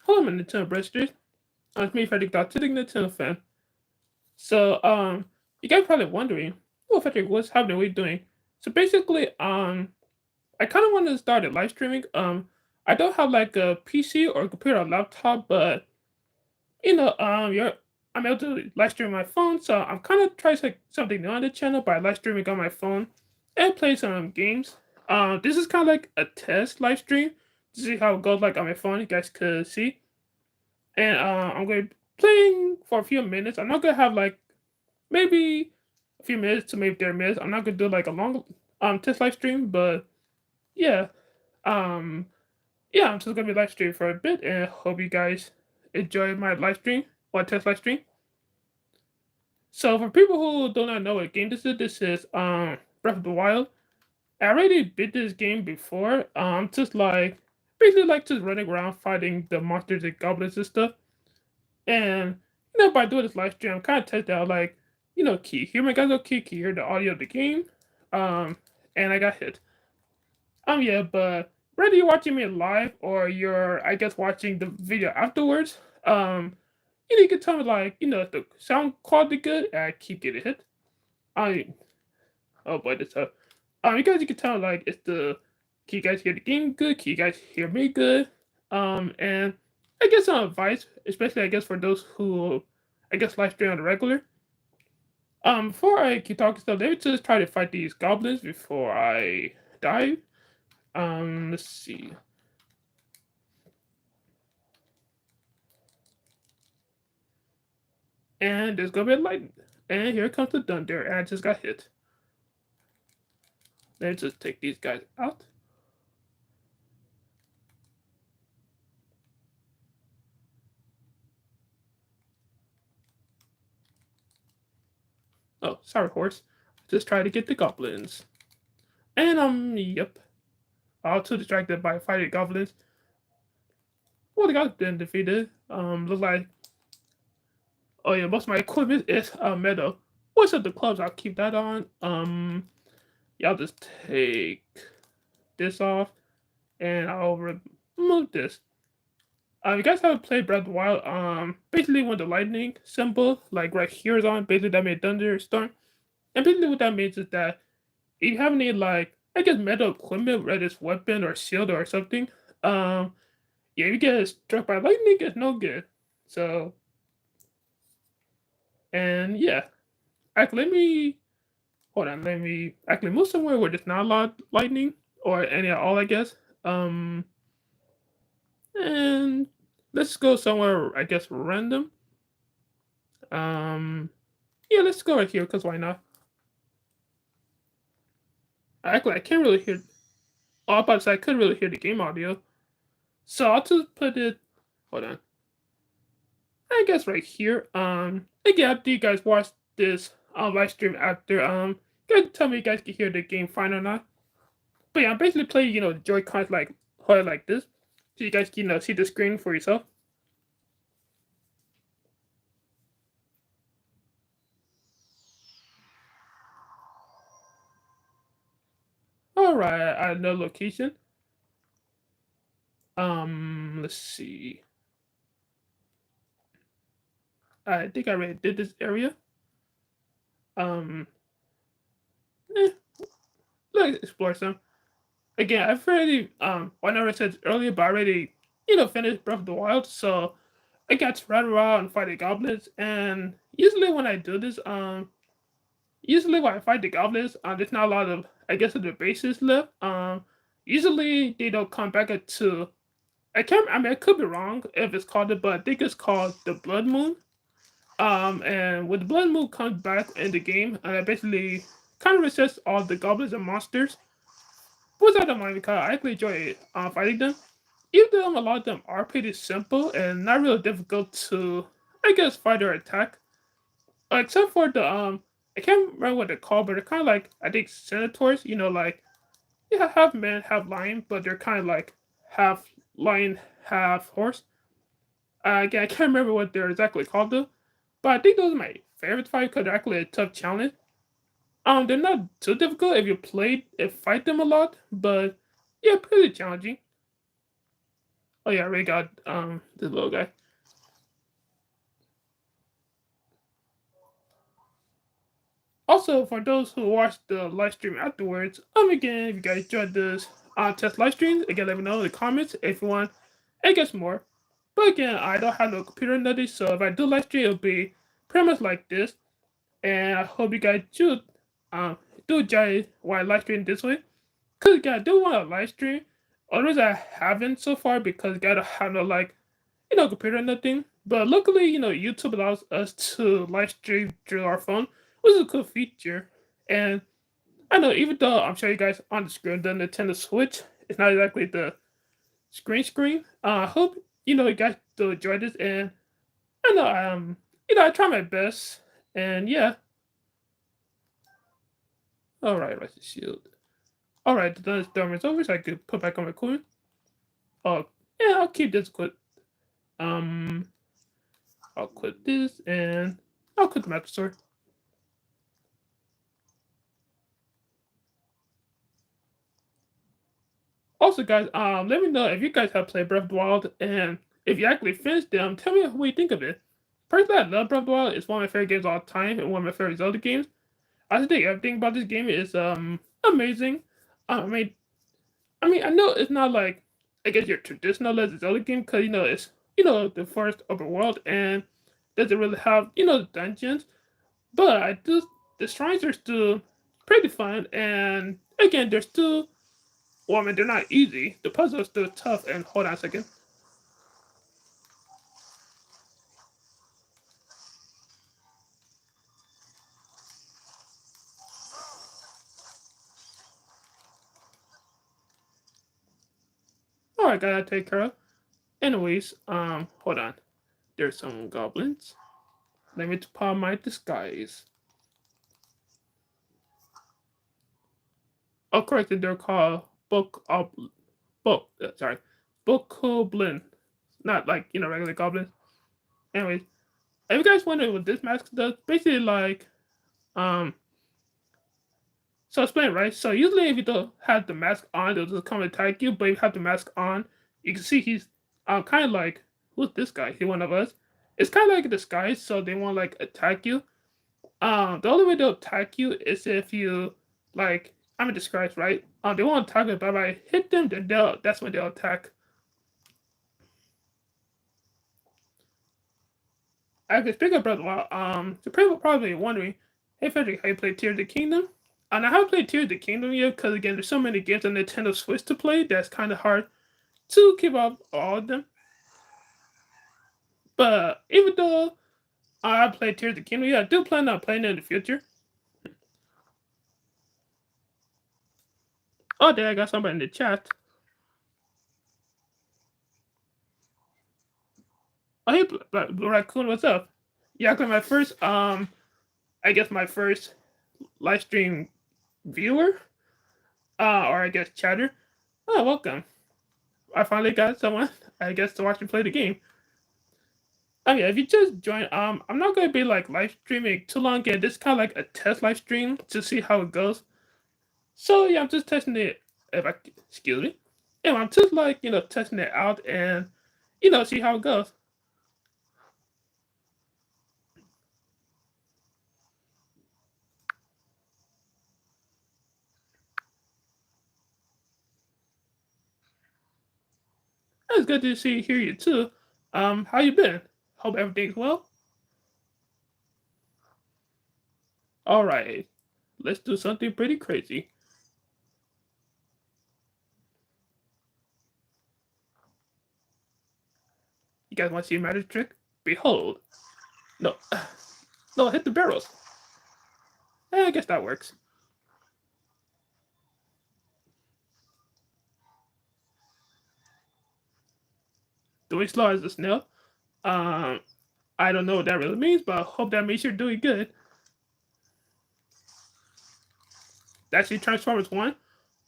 Hello, my Nintendo Bresters. It's me, Fredric, the autistic Nintendo fan. So, you guys probably wondering, oh, Fredric, what's happening? What are you doing? So basically, I kind of wanted to start a live streaming. I don't have like a PC or a computer or laptop, but I'm able to live stream my phone. So I'm kind of trying like something new on the channel by live streaming on my phone and play some games. This is kind of like a test live stream to see how it goes like on my phone. You guys could see. And I'm going to be playing for a few minutes. I'm not gonna have like maybe a few minutes to maybe 30 minutes. I'm not gonna do like a long test live stream, but yeah, um, yeah, I'm just gonna be live streaming for a bit, and hope you guys enjoy my live stream or test live stream. So for people who do not know what game this is Breath of the Wild. I already beat this game before. Just like basically like just running around fighting the monsters and goblins and stuff. And by doing this live stream, I'm kind of testing out like, key hear my guys okay, key hear the audio of the game. And I got hit. Yeah, but whether you're watching me live or you're I guess watching the video afterwards, you can tell me like, if the sound quality good, I keep getting hit. I oh boy, this up. You can tell like it's the can you guys hear the game good? Can you guys hear me good? And I guess some advice, especially I guess for those who I guess live stream on the regular. Before I keep talking stuff, let me just try to fight these goblins before I die. Let's see. And there's gonna be a lightning. And here comes the thunder, and I just got hit. Let's just take these guys out. Oh, sorry, horse. Just try to get the goblins. And yep. All too distracted by fighting goblins. Well, the goblins been defeated. Look like. Oh yeah, most of my equipment is metal. What's up the clubs? I'll keep that on. Yeah, I'll just take this off, and I'll remove this. You guys haven't played Breath of the Wild. Basically when the lightning symbol, like right here is on, basically that made thunderstorm. And basically what that means is that if you have any like I guess metal equipment, whether it's weapon or shield or something, yeah, if you get struck by lightning, it's no good. So and yeah. Actually let me hold on, let me actually move somewhere where there's not a lot of lightning or any at all, I guess. And let's go somewhere I guess random. Um yeah, let's go right here because why not? Actually I can't really hear oh, I was about to say I couldn't really hear the game audio. So I'll just put it hold on. I guess right here. Again, after you guys watch this live stream after, you guys tell me you guys can hear the game fine or not. But yeah, I'm basically playing, Joy Cons like hold it like this. So you guys can see the screen for yourself. Alright, I know location. Let's see. I think I already did this area. Um, eh, let's explore some. Again, I've already I never said earlier, but I already finished Breath of the Wild, so I got to run around and fight the goblins. And usually when I do this, usually when I fight the goblins, there's not a lot of I guess of the bases left. Usually they don't come back to I can't. I mean, I could be wrong if it's called it, but I think it's called the Blood Moon. And when the Blood Moon comes back in the game, and I basically kind of resets all the goblins and monsters. Which I don't mind because I actually enjoy fighting them. Even though a lot of them are pretty simple and not really difficult to, I guess, fight or attack. Except for the I can't remember what they're called, but they're kind of like I think senators. Like yeah, half man, half lion, but they're kind of like half lion, half horse. Again, I can't remember what they're exactly called though, but I think those are my favorite fight because they're actually a tough challenge. They're not too difficult if you play and fight them a lot, but yeah, pretty challenging. Oh yeah, I already got this little guy. Also, for those who watch the live stream afterwards, again, if you guys enjoyed this test live stream, again, let me know in the comments if you want, and get some more. But again, I don't have no computer nutty, so if I do live stream, it'll be pretty much like this. And I hope you guys um do enjoy why I live stream this way. Cause again, I do want to live stream. Otherwise, I haven't so far because I don't have no like computer or nothing. But luckily, YouTube allows us to live stream through our phone, which is a cool feature. And I know even though I'm showing you guys on the screen the Nintendo Switch, it's not exactly the screen. I hope you guys do enjoy this, and I know I try my best, and yeah. All right, let's shield. All right, the storm is over, so I could put back on my coin. Oh, yeah, I'll keep this quick. Um, I'll quit this, and I'll quit the map store. Also, guys, let me know if you guys have played Breath of the Wild, and if you actually finished them, tell me what you think of it. Personally, I love Breath of the Wild. It's one of my favorite games of all time, and one of my favorite Zelda games. I think everything about this game is amazing. I mean, I know it's not like I guess your traditional Legend of Zelda game because it's the first open world and doesn't really have dungeons, but I do the shrines are still pretty fun, and again they're still well, they're not easy. The puzzles are still tough. And hold on a second. All right, gotta take care of. Anyways, hold on. There's some goblins. Let me put on my disguise. Oh, correct. They're called sorry, bokoblin. Not like regular goblins. Anyways, if you guys wonder what this mask does, basically like um. So explain right. So usually if you don't have the mask on, they'll just come and attack you. But if you have the mask on, you can see he's kind of like who's this guy? He one of us. It's kind of like a disguise, so they won't like attack you. The only way they'll attack you is if you like I'm a disguise, right? They won't attack you, but if I hit them, then that's when they'll attack. I could speak about so people probably wondering, hey Fredric, how you play Tears of the Kingdom? And I haven't played Tears of the Kingdom yet because again, there's so many games on Nintendo Switch to play that's kind of hard to keep up all of them. But even though I played Tears of the Kingdom, yeah, I do plan on playing it in the future. Oh, there I got somebody in the chat. Oh, hey, Blue Raccoon, what's up? Yeah, my first, I guess my first live stream viewer, or I guess chatter. Oh, welcome. I finally got someone, I guess, to watch me play the game. Oh yeah, if you just join, I'm not gonna be like live streaming too long. Again, this is kind of like a test live stream to see how it goes. So yeah, I'm just testing it. If I excuse me, yeah, I'm just like testing it out and see how it goes. It's good to hear you too. How you been? Hope everything's well. All right, let's do something pretty crazy. You guys want to see a magic trick? Behold. No, no, hit the barrels. I guess that works. Doing slow as a snail. Um, I don't know what that really means, but I hope that means you're doing good. That's the Transformers one.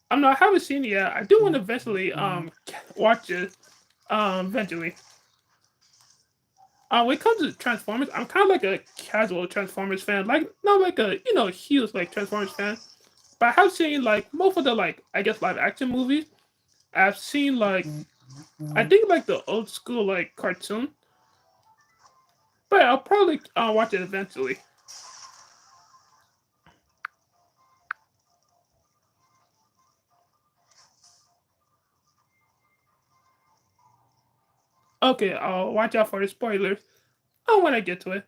I haven't seen it yet. I do want to eventually watch it eventually. When it comes to Transformers, I'm kind of like a casual Transformers fan, like not like a huge like Transformers fan, but I have seen like most of the like I guess live action movies. I've seen like I think like the old school like cartoon, but I'll probably watch it eventually. Okay, I'll watch out for the spoilers. When I get to it.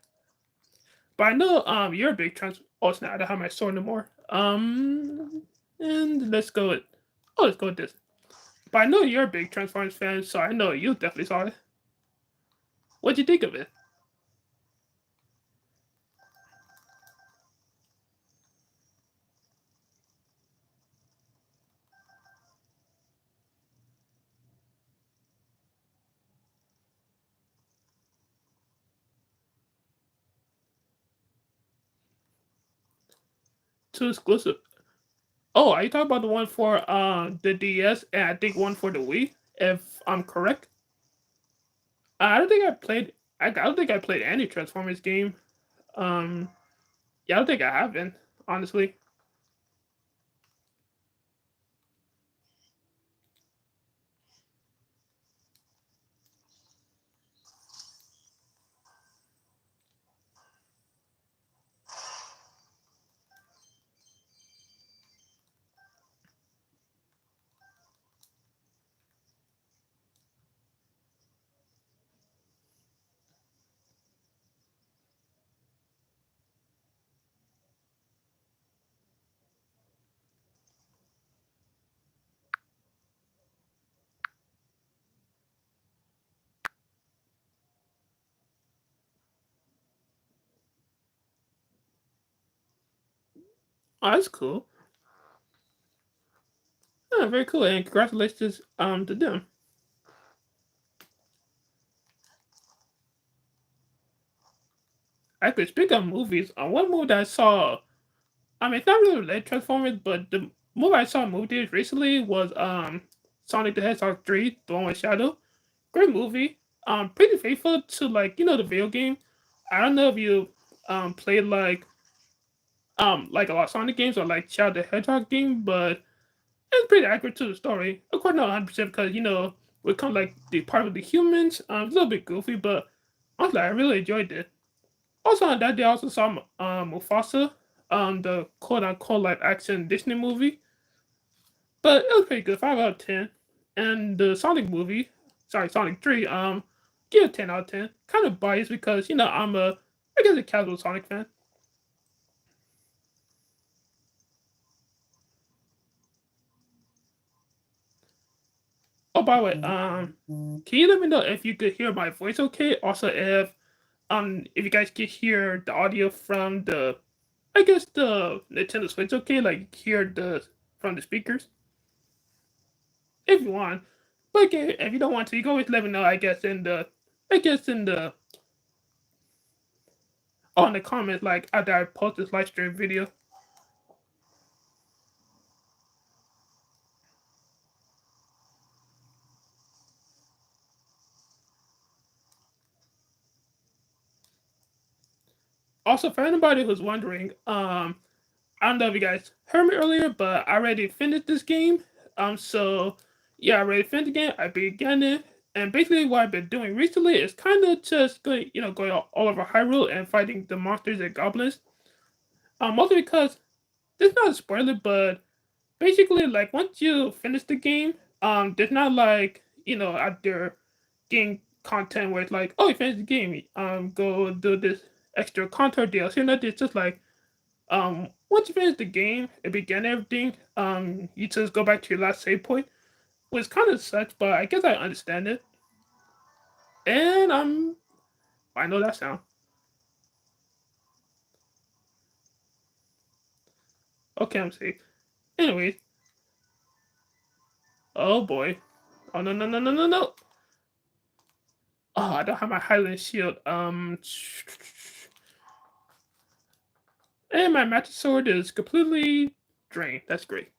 But I know you're a big trans. Oh snap! I don't have my sword no more. And let's go with. Oh, let's go with this. But I know you're a big Transformers fan, so I know you definitely saw it. What'd you think of it? Too exclusive. Oh, are you talking about the one for the DS and I think one for the Wii, if I'm correct? I don't think I played. I don't think I played any Transformers game. Um, yeah, I don't think I haven't. Honestly, oh, that's cool. Oh, very cool, and congratulations to them. Actually, speaking of movies, one movie that I saw. I mean, it's not really related to Transformers, but the movie I saw in movie theaters recently was Sonic the Hedgehog 3, The One with Shadow. Great movie. Pretty faithful to like the video game. I don't know if you played like a lot of Sonic games or like Shadow the Hedgehog game, but it's pretty accurate to the story. Of course, not 100% because we come like the part of the humans. It's a little bit goofy, but honestly, I really enjoyed it. Also on that day, I also saw Mufasa, the quote unquote live action Disney movie, but it was pretty good, 5 out of 10. And the Sonic movie, sorry, Sonic 3, give it 10 out of 10. Kind of biased because I'm I guess a casual Sonic fan. Oh, by the way, can you let me know if you could hear my voice okay? Also, if you guys could hear the audio from the, I guess the Nintendo Switch okay, like hear the from the speakers if you want. But okay, if you don't want to, you can always let me know. I guess in the on the comments like after I post this live stream video. Also, for anybody who's wondering, I don't know if you guys heard me earlier, but I already finished this game. So yeah, I already finished the game. I began it, and basically what I've been doing recently is kind of just going all over Hyrule and fighting the monsters and goblins. Mostly because this is not a spoiler, but basically like once you finish the game, there's not like out there game content where it's like, oh, you finished the game, go do this extra content DLC. No, it's just like once you finish the game and begin everything, you just go back to your last save point, which kind of sucks, but I guess I understand it. And I know that sound. Okay, I'm safe. Anyways, oh boy, oh no no no no no no. Oh, I don't have my Highland shield. And my magic sword is completely drained. That's great.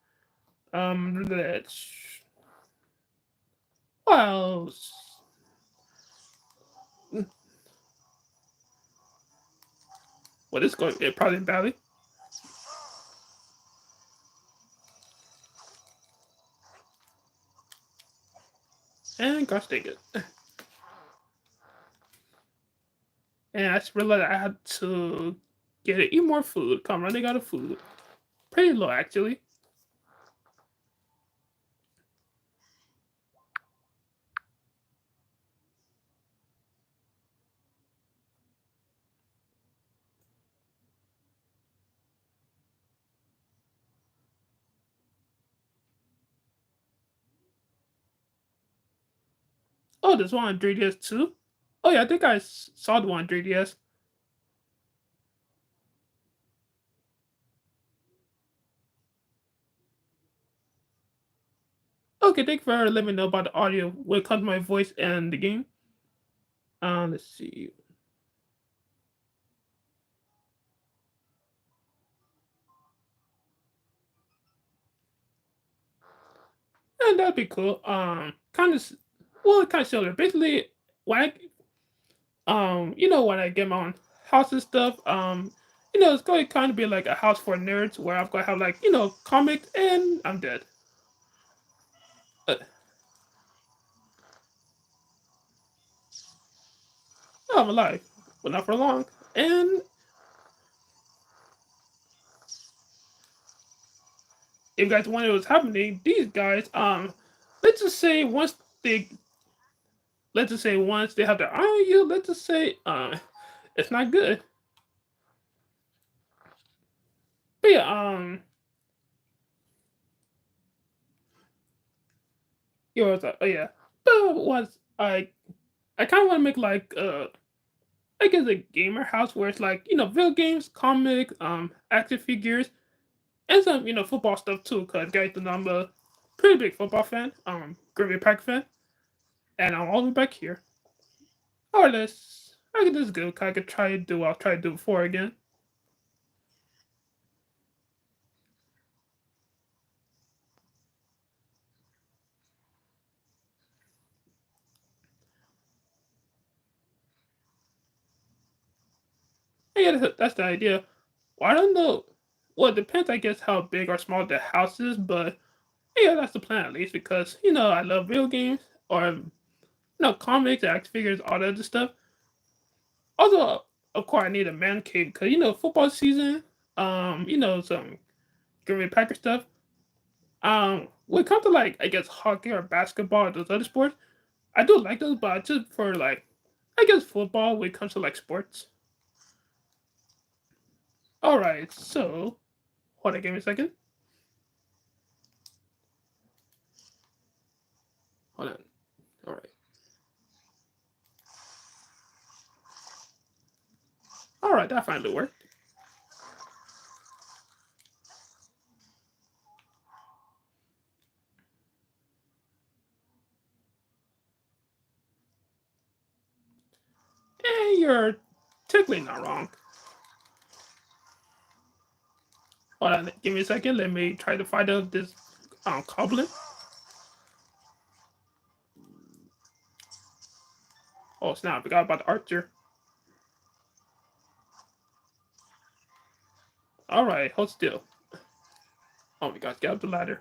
Let's. Well, what is going? It probably badly. And gosh dang it. And I just realized I had to eat more food. Come running out of food. Pretty low actually. Oh, there's one on 3DS too. Oh yeah, I think I saw the one on 3DS. Okay, thank you for letting me know about the audio when it comes to my voice and the game. Let's see. And that'd be cool. Kind of, well, kind of similar. Basically, when when I get my own house and stuff, it's going to kind of be like a house for nerds where I'm going to have like, comics and I'm dead. Uh, I'm alive, but not for long. And if you guys wonder what's happening, these guys, let's just say once they, let's just say once they have their eye on you, let's just say, it's not good. But yeah, oh yeah. But once I kind of want to make like I guess a gamer house where it's like video games, comics, action figures, and some football stuff too. Cause guys, know I'm a pretty big football fan. Green Bay Pack fan, and I'm all the way back here. Or let's I could just go. 'Cause I could try to do. I'll try to do before again. And yeah, that's the idea. Well, I don't know. Well, it depends, I guess, how big or small the house is, but yeah, that's the plan at least because I love video games or comics, action figures, all that other stuff. Also, of course, I need a man cave because football season. Some Green Bay Packer stuff. When it comes to like I guess hockey or basketball or those other sports, I do like those, but just for like I guess football when it comes to like sports. All right, so hold on, give me a second. Hold on. All right, all right, that finally worked. And you're technically not wrong. Hold on, give me a second. Let me try to find out this goblin. Oh snap! I forgot about the archer. All right, hold still. Oh my gosh, get up the ladder.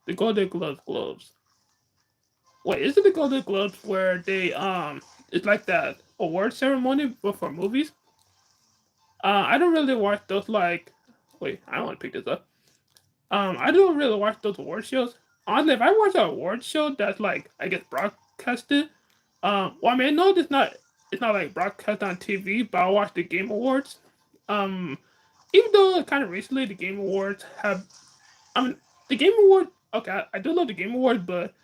The Golden Globes. Wait, is it the Golden Globes where they it's like that award ceremony but for movies? I don't really watch those like wait, I don't want to pick this up. I don't really watch those award shows. Honestly, if I watch an award show that's like I guess broadcasted, well I mean no it's not like broadcast on TV, but I watch the Game Awards. Um Even though kind of recently the Game Awards have I mean the Game Award okay, I do love the Game Awards, but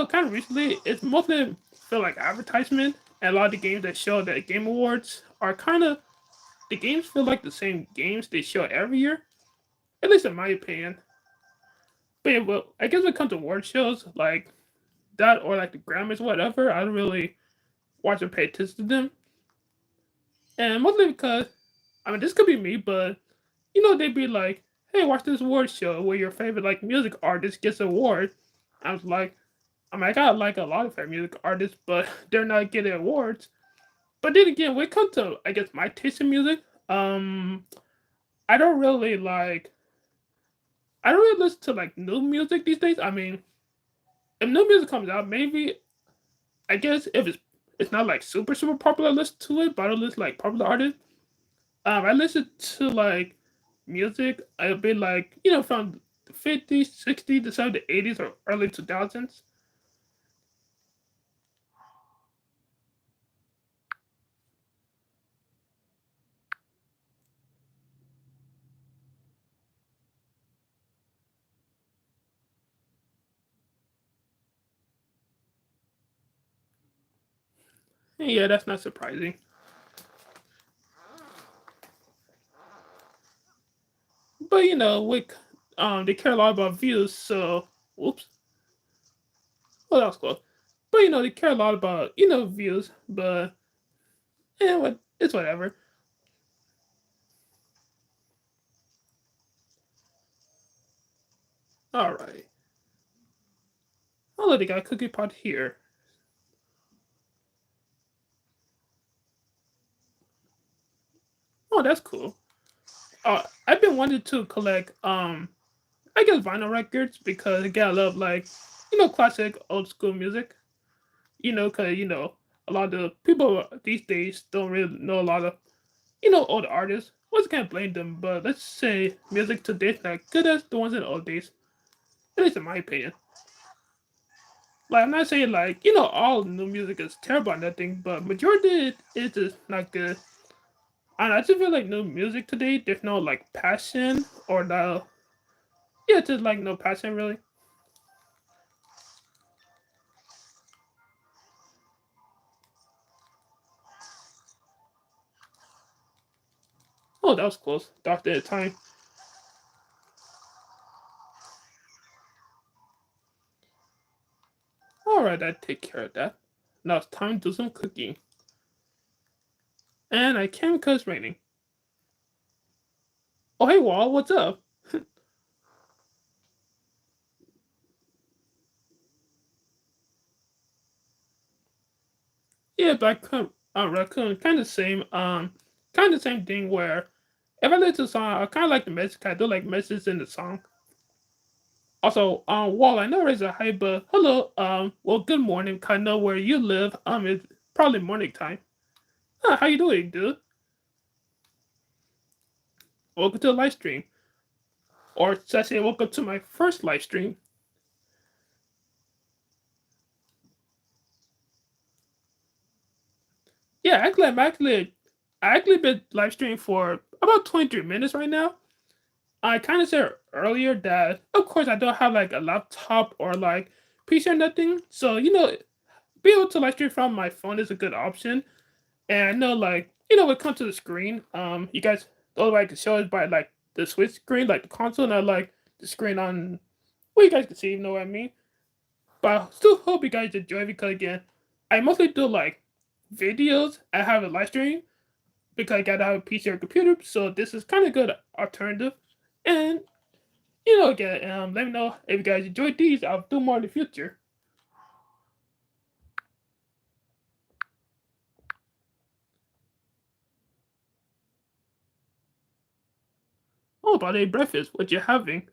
kind of recently, it's mostly feel like advertisement, and a lot of the games that show the Game Awards are kind of the games feel like the same games they show every year, at least in my opinion. But yeah, well, I guess when it comes to award shows like that or like the Grammys, whatever, I don't really watch and pay attention to them, and mostly because I mean this could be me, but they'd be like, "Hey, watch this award show where your favorite like music artist gets an award." I was like, I mean, I got like a lot of favorite music artists, but they're not getting awards. But then again, when it comes to I guess my taste in music, I don't really like. I don't really listen to like new music these days. I mean, if new music comes out, maybe I guess if it's not like super popular, I listen to it. But I don't listen like popular artists. I listen to like music a bit like from the 50s, 60s, the 70s, 80s, or early 2000s. And yeah, that's not surprising. But they care a lot about views, so whoops. Well, that was close. But they care a lot about views, but what it's whatever. All right, I'll let the guy cookie pot here. Oh, that's cool. I've been wanting to collect I guess vinyl records because again I love like classic old school music. Because a lot of people these days don't really know a lot of old artists. Once can't blame them, but let's say music today is not good as the ones in the old days. At least in my opinion. Like I'm not saying like all new music is terrible or nothing, but majority is just not good. And I just feel like new music today, there's no like passion or no yeah, just like no passion really. Oh, that was close. Doctor at the time. All right, I take care of that. Now it's time to do some cooking. And I can because it's raining. Oh, hey, Wall, what's up? Yeah, but Raccoon, kind of same, kind of same thing where if I listen to a song, I kind of like the message. I do like messages in the song. Also, Wall, I know it's a hi, but hello, well, good morning. Kind of know where you live. It's probably morning time. How you doing, dude? Welcome to the live stream, or should I say, welcome to my first live stream. Yeah, actually, I actually been live streaming for about 23 minutes right now. I kind of said earlier that, of course, I don't have like a laptop or like PC or nothing. So, be able to live stream from my phone is a good option. And I know, like, when it comes to the screen, you guys, the only way I can show is by like the Switch screen, like the console, not like the screen on what you guys can see, you know what I mean? But I still hope you guys enjoy because, again, I mostly do like videos. I have a live stream because I gotta have a PC or computer. So, this is kind of good alternative. And again, let me know if you guys enjoyed these. I'll do more in the future. Oh, about a breakfast, what you having?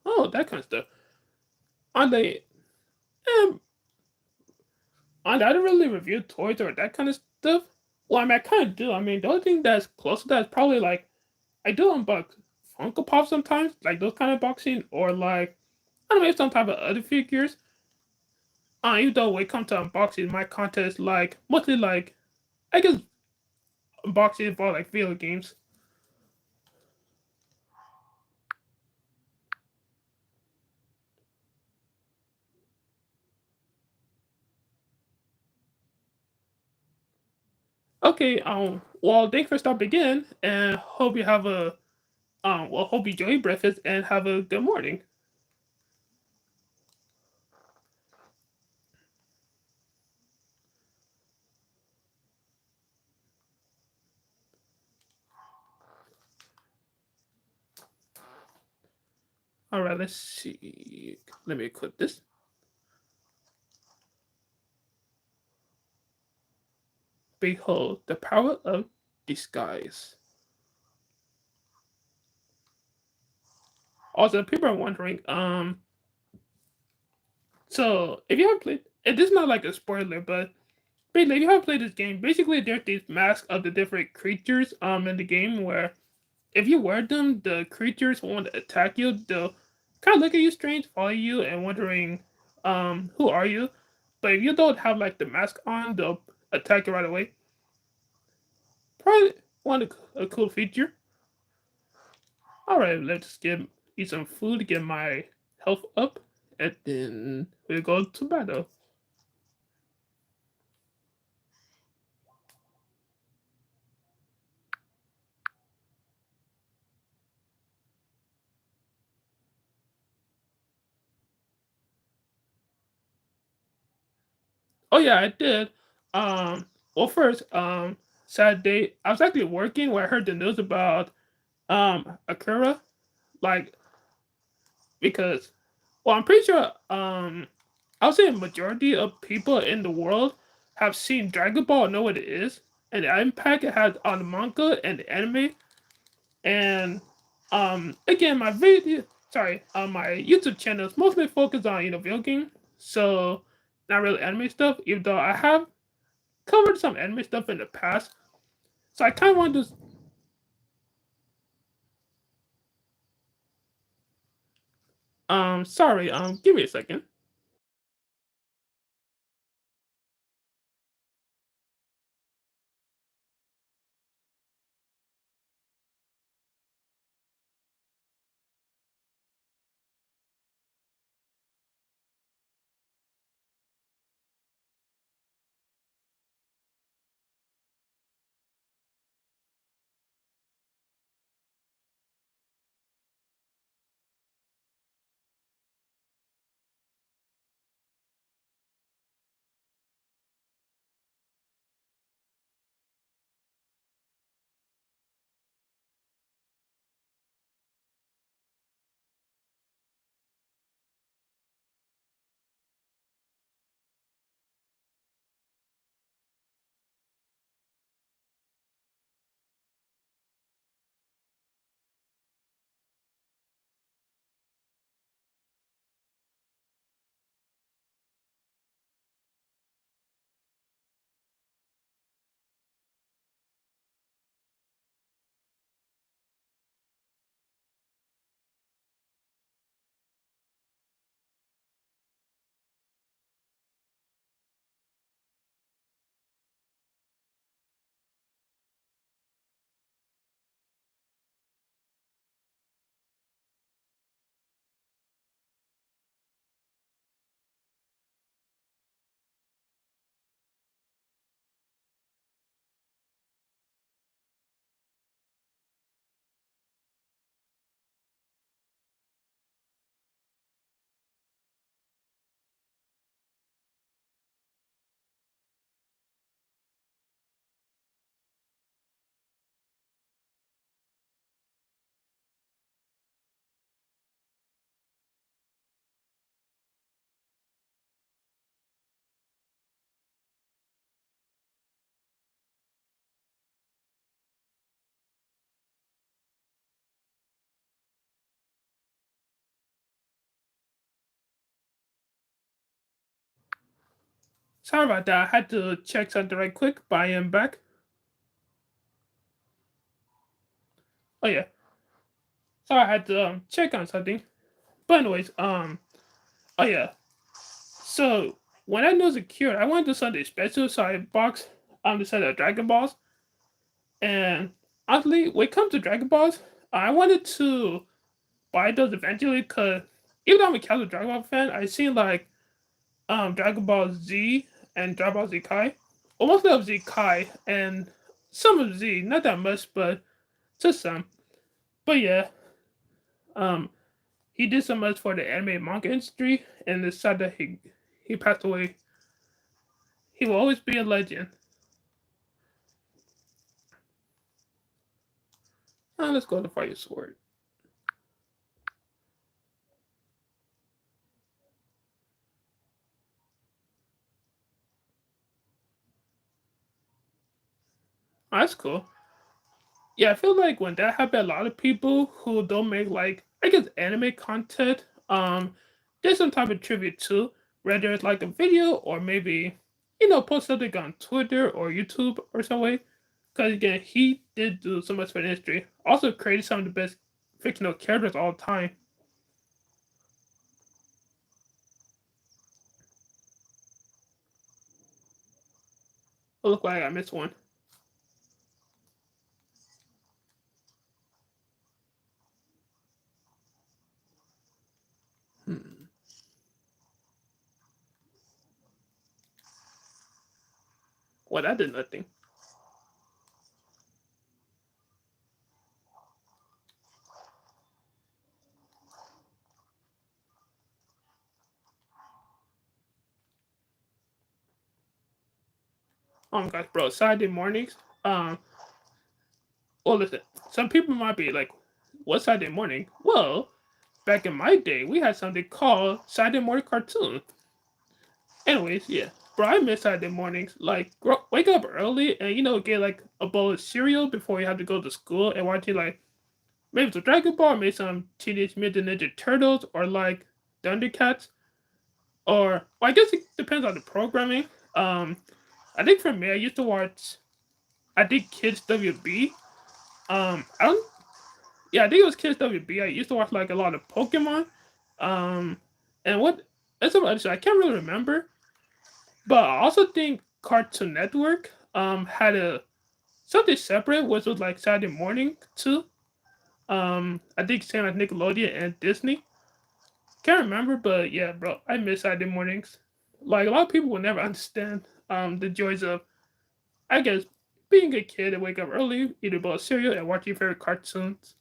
Oh, that kind of stuff. On the um, on I don't really review toys or that kind of stuff. Well, I mean, I kind of do. I mean, the only thing that's close to that is probably like I do unbox Funko Pop sometimes, like those kind of boxing, or like I don't know, some type of other figures. Even though when it comes to unboxing, my content is like mostly like I guess unboxing for like video games. Okay, well, thanks for stopping in, and hope you have a hope you enjoy your breakfast and have a good morning. All right, let's see. Let me equip this. Behold the power of disguise. Also, people are wondering, so if you haven't played, it is not like a spoiler, but basically, if you haven't played this game, basically there's these masks of the different creatures in the game where if you wear them, the creatures won't attack you. They'll kind of look at you strange, follow you, and wondering, who are you? But if you don't have like the mask on, they'll attack you right away. Probably one a cool feature. All right, let's get eat some food to get my health up, and then we go to battle. Oh yeah, I did. Well, first, Saturday, I was actually working where I heard the news about Akira, like because, well, I'm pretty sure I would say a majority of people in the world have seen Dragon Ball, know what it is, and the impact it has on the manga and the anime. And again, my YouTube channel is mostly focused on video game, so not really anime stuff. Even though I have covered some anime stuff in the past, so I kind of want to. Sorry. Give me a second. Sorry about that. I had to check something right quick, but I am back. Oh yeah. Sorry, I had to check on something. But anyways, oh yeah. So when I was a kid, I wanted to do something special, so I boxed the set of Dragon Balls. And honestly, when it comes to Dragon Balls, I wanted to buy those eventually because even though I'm a casual Dragon Ball fan, I seen like Dragon Ball Z and Dragon Ball Z Kai. Almost of Z Kai and some of Z, not that much, but just some. But yeah, um, he did so much for the anime and manga industry, and it's sad that he passed away. He will always be a legend. Let's go to Fire Sword. Oh, that's cool. Yeah, I feel like when that happens, a lot of people who don't make like I guess anime content, there's some type of tribute too, whether it's like a video or maybe post something on Twitter or YouTube or some way. Because again, he did do so much for the industry. Also created some of the best fictional characters all time. Oh, look like I missed one. Hmm. Well, that did nothing. Oh my gosh, bro! Saturday mornings. Um, well, listen. Some people might be like, "What's Saturday morning?" Well, back in my day, we had something called Saturday morning cartoon. Anyways, yeah, bro, I miss Saturday mornings. Like, wake up early and get like a bowl of cereal before you have to go to school and watching like maybe some Dragon Ball, maybe some Teenage Mutant Ninja Turtles, or like Thundercats, or well, I guess it depends on the programming. Um, I think for me, I used to watch. I think Kids WB. I don't. Yeah, I think it was Kids WB. I used to watch like a lot of Pokemon. Um, and what? That's some other shit. I can't really remember. But I also think Cartoon Network had a something separate, which was like Saturday morning too. I think same as Nickelodeon and Disney. Can't remember, but yeah, bro, I miss Saturday mornings. Like a lot of people will never understand the joys of I guess being a kid and wake up early, eat a bowl of cereal, and watch your favorite cartoons.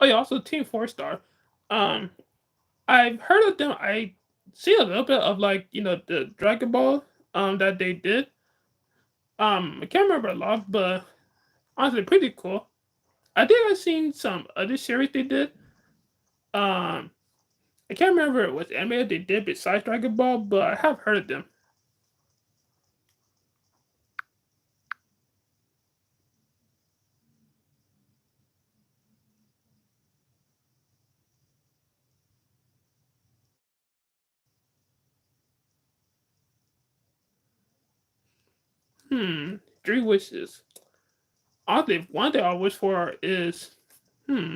Oh yeah, also Team Four Star. Um, I've heard of them. I see a little bit of like the Dragon Ball that they did. I can't remember a lot, but honestly, pretty cool. I think I've seen some other series they did. Um, I can't remember what anime they did besides Dragon Ball, but I have heard of them. Three wishes. Honestly, one thing I wish for is hmm.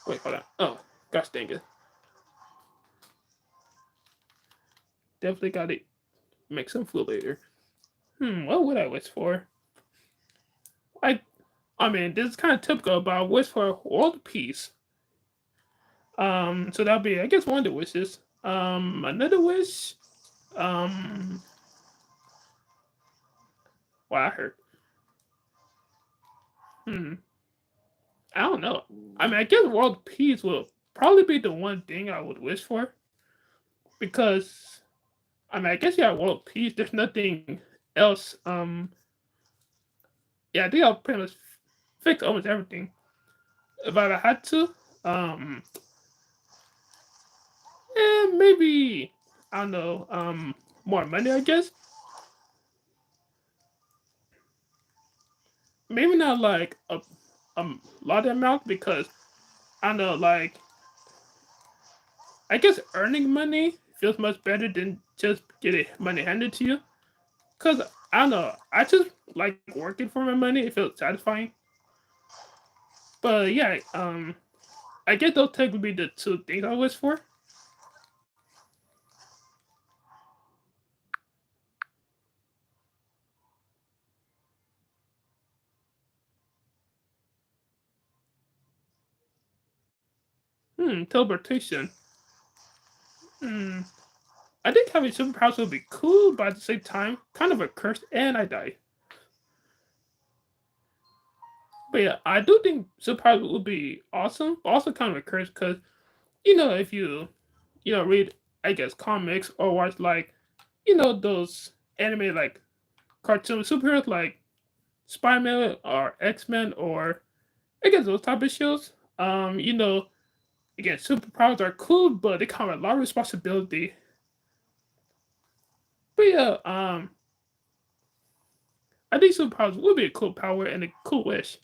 Wait, hold on. Oh, gosh dang it! Definitely got to make some food later. What would I wish for? I, I mean, this is kind of typical, but I wish for world peace. So that'll be, I guess, one of the wishes. Another wish. Um, well, I heard. Hmm, I don't know. I mean, I guess world peace will probably be the one thing I would wish for because I mean, I guess yeah, world peace. There's nothing else. Yeah, I think I'll pretty much fix almost everything if I had to. Um, maybe I don't know. More money, I guess. Maybe not like a lot of amount because I don't know. Like I guess earning money feels much better than just getting money handed to you. Cause I don't know. I just like working for my money. It feels satisfying. But yeah, I guess those take would be the two things I wish for. Teleportation. Hmm. I think having superpowers would be cool, but at the same time, kind of a curse, and I die. But yeah, I do think superpowers would be awesome, but also kind of a curse because if you read, I guess, comics or watch like those anime like cartoon superheroes like Spider-Man or X-Men or I guess those type of shows. Again, superpowers are cool, but they come with a lot of responsibility. But yeah, I think superpowers would be a cool power and a cool wish.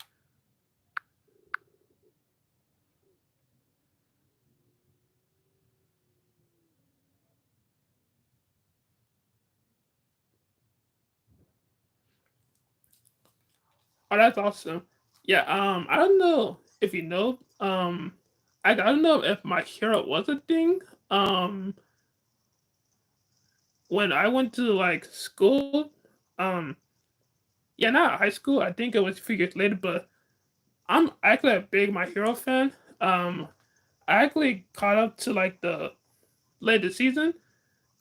Oh, that's awesome. Yeah, I don't know if you know, I don't know if my hero was a thing. When I went to like school, um, yeah, not high school. I think it was a few years later, but I'm actually a big My Hero fan. Um, I actually caught up to like the latest season.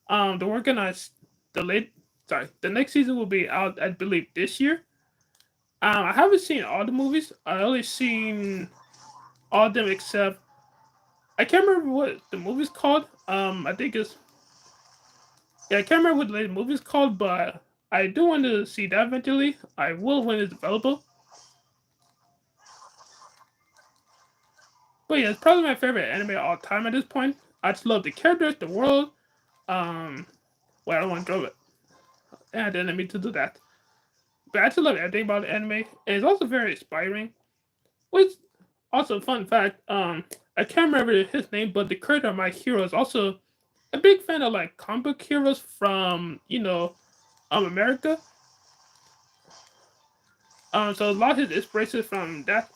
They're working on the late, sorry, the next season will be out, I believe, this year. I haven't seen all the movies. I only seen all of them except I can't remember what the movie's called. I think it's yeah, I can't remember what the movie's called, but I do want to see that eventually. I will when it's available. But yeah, it's probably my favorite anime of all time at this point. I just love the characters, the world. Um, well, I don't want to drop it, and I didn't mean to do that. But I just love everything about the anime, and it's also very inspiring. Which also fun fact, I can't remember his name, but the creator of My Hero is also a big fan of like comic book heroes from America. So a lot of his inspiration from that.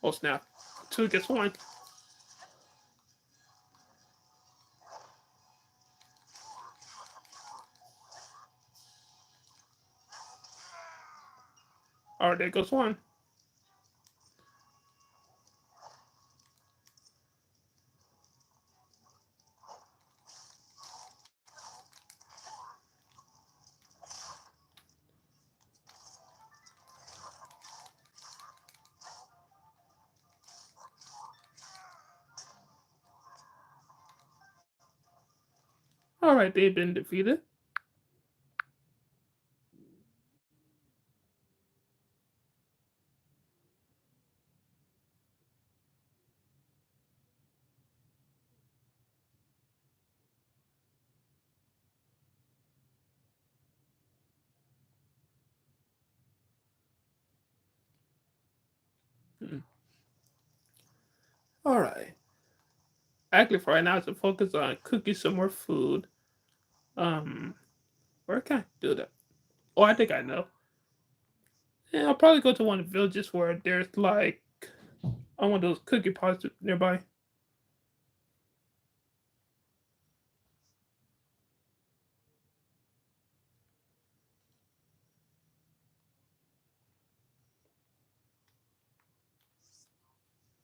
Oh snap! Two gets one. All right, there goes one. All right, they've been defeated. Hmm. All right. Actually, for right now, it's a focus on cooking some more food. Um, where can I do that? Oh, I think I know. Yeah, I'll probably go to one of the villages where there's like I want those cookie pots nearby.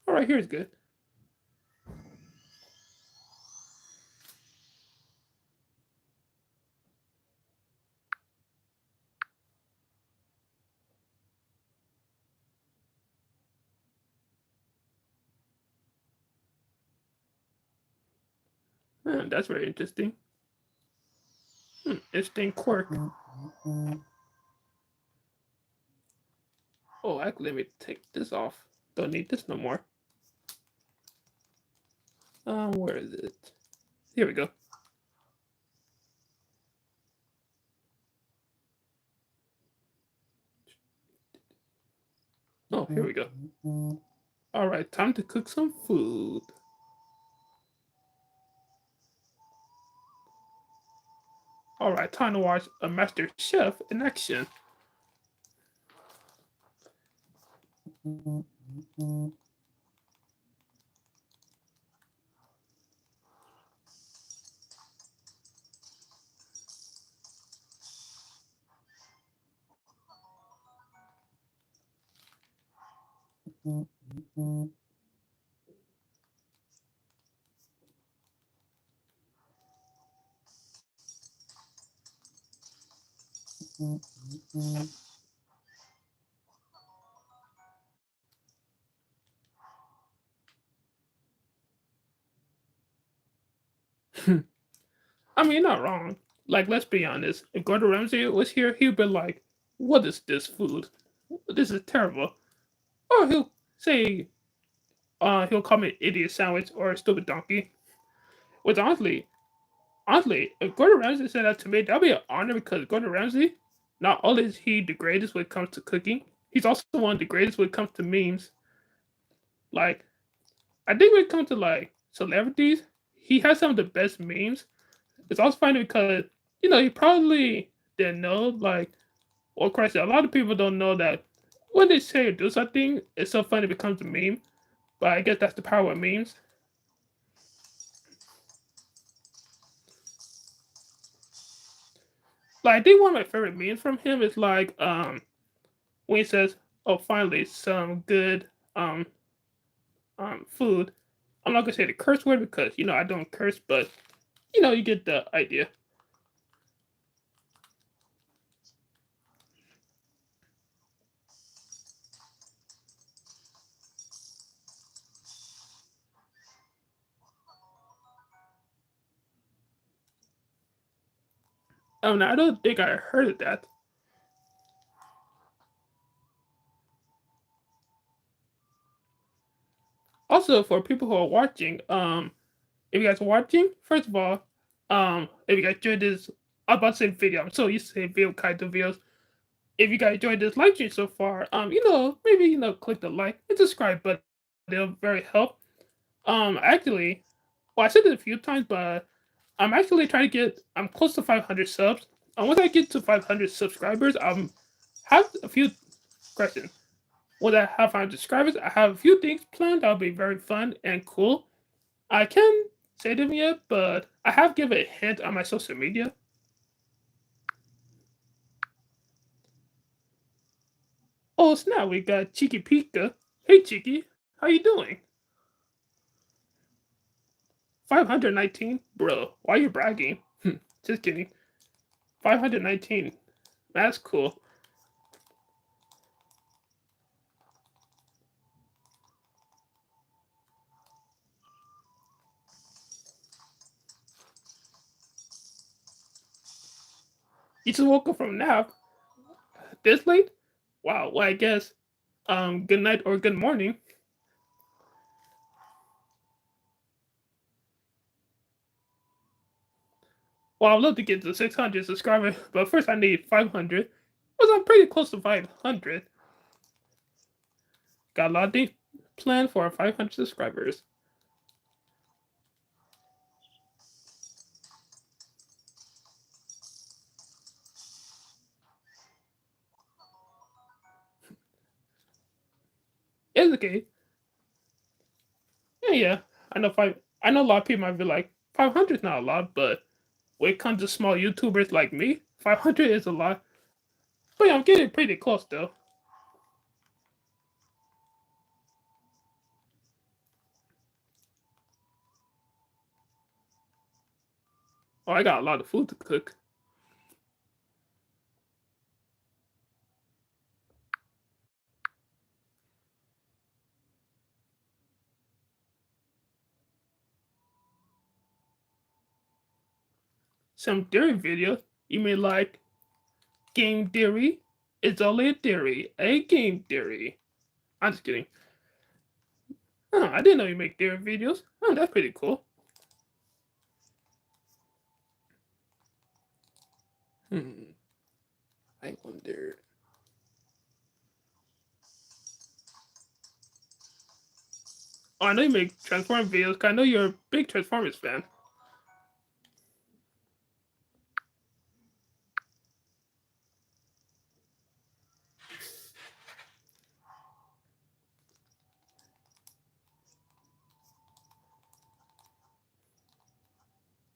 All right, here's good. That's very interesting. Interesting quirk. Oh, actually, let me take this off. Don't need this no more. Where is it? Here we go. Oh, here we go. All right, time to cook some food. All right, time to watch a master chef in action. I mean, you're not wrong. Like, let's be honest. If Gordon Ramsay was here, he'd be like, "What is this food? This is terrible." Or he'll say, he'll call me idiot sandwich or stupid donkey. Which honestly, if Gordon Ramsay said that to me, that'd be an honor because Gordon Ramsay, not only is he the greatest when it comes to cooking, he's also one of the greatest when it comes to memes. Like, I think when it comes to like celebrities, he has some of the best memes. It's also funny because he probably didn't know. Like, well, of course, a lot of people don't know that when they say or do something, it's so funny it becomes a meme. But I guess that's the power of memes. Like, I think one of my favorite memes from him is like when he says, "Oh, finally, some good food." I'm not gonna say the curse word because I don't curse, but you get the idea. No, I don't think I heard of that. Also, for people who are watching, if you guys are watching, first of all, if you guys enjoyed this, I'm about to say video. I'm so used to saying video kind of videos. If you guys enjoyed this live stream so far, maybe click the like and subscribe button. They'll very help. Actually, well, I said it a few times, but I'm actually trying to get. I'm close to 500 subs. And once I get to 500 subscribers, have a few questions. When I have 500 subscribers, I have a few things planned that'll be very fun and cool. I can't say them yet, but I have given a hint on my social media. Oh snap! We got Cheeky Pika. Hey Cheeky, how you doing? 519, bro. Why are you bragging? Just kidding. 519. That's cool. You just woke up from a nap this late? Wow. Well, I guess good night or good morning. Well, I'd love to get to 600 subscribers, but first I need 500. Well, I'm pretty close to 500. Got a lot of things planned for 500 subscribers. It's okay. Yeah. I know five. I know a lot of people might be like 500 is not a lot, but when it comes to small YouTubers like me, 500 is a lot. But yeah, I'm getting pretty close though. Oh, I got a lot of food to cook. Some theory videos. You mean like game theory? It's only a theory. A game theory. I'm just kidding. Oh, I didn't know you make theory videos. Oh, that's pretty cool. Hmm. I wonder. Oh, I know you make Transform videos. 'Cause I know you're a big Transformers fan.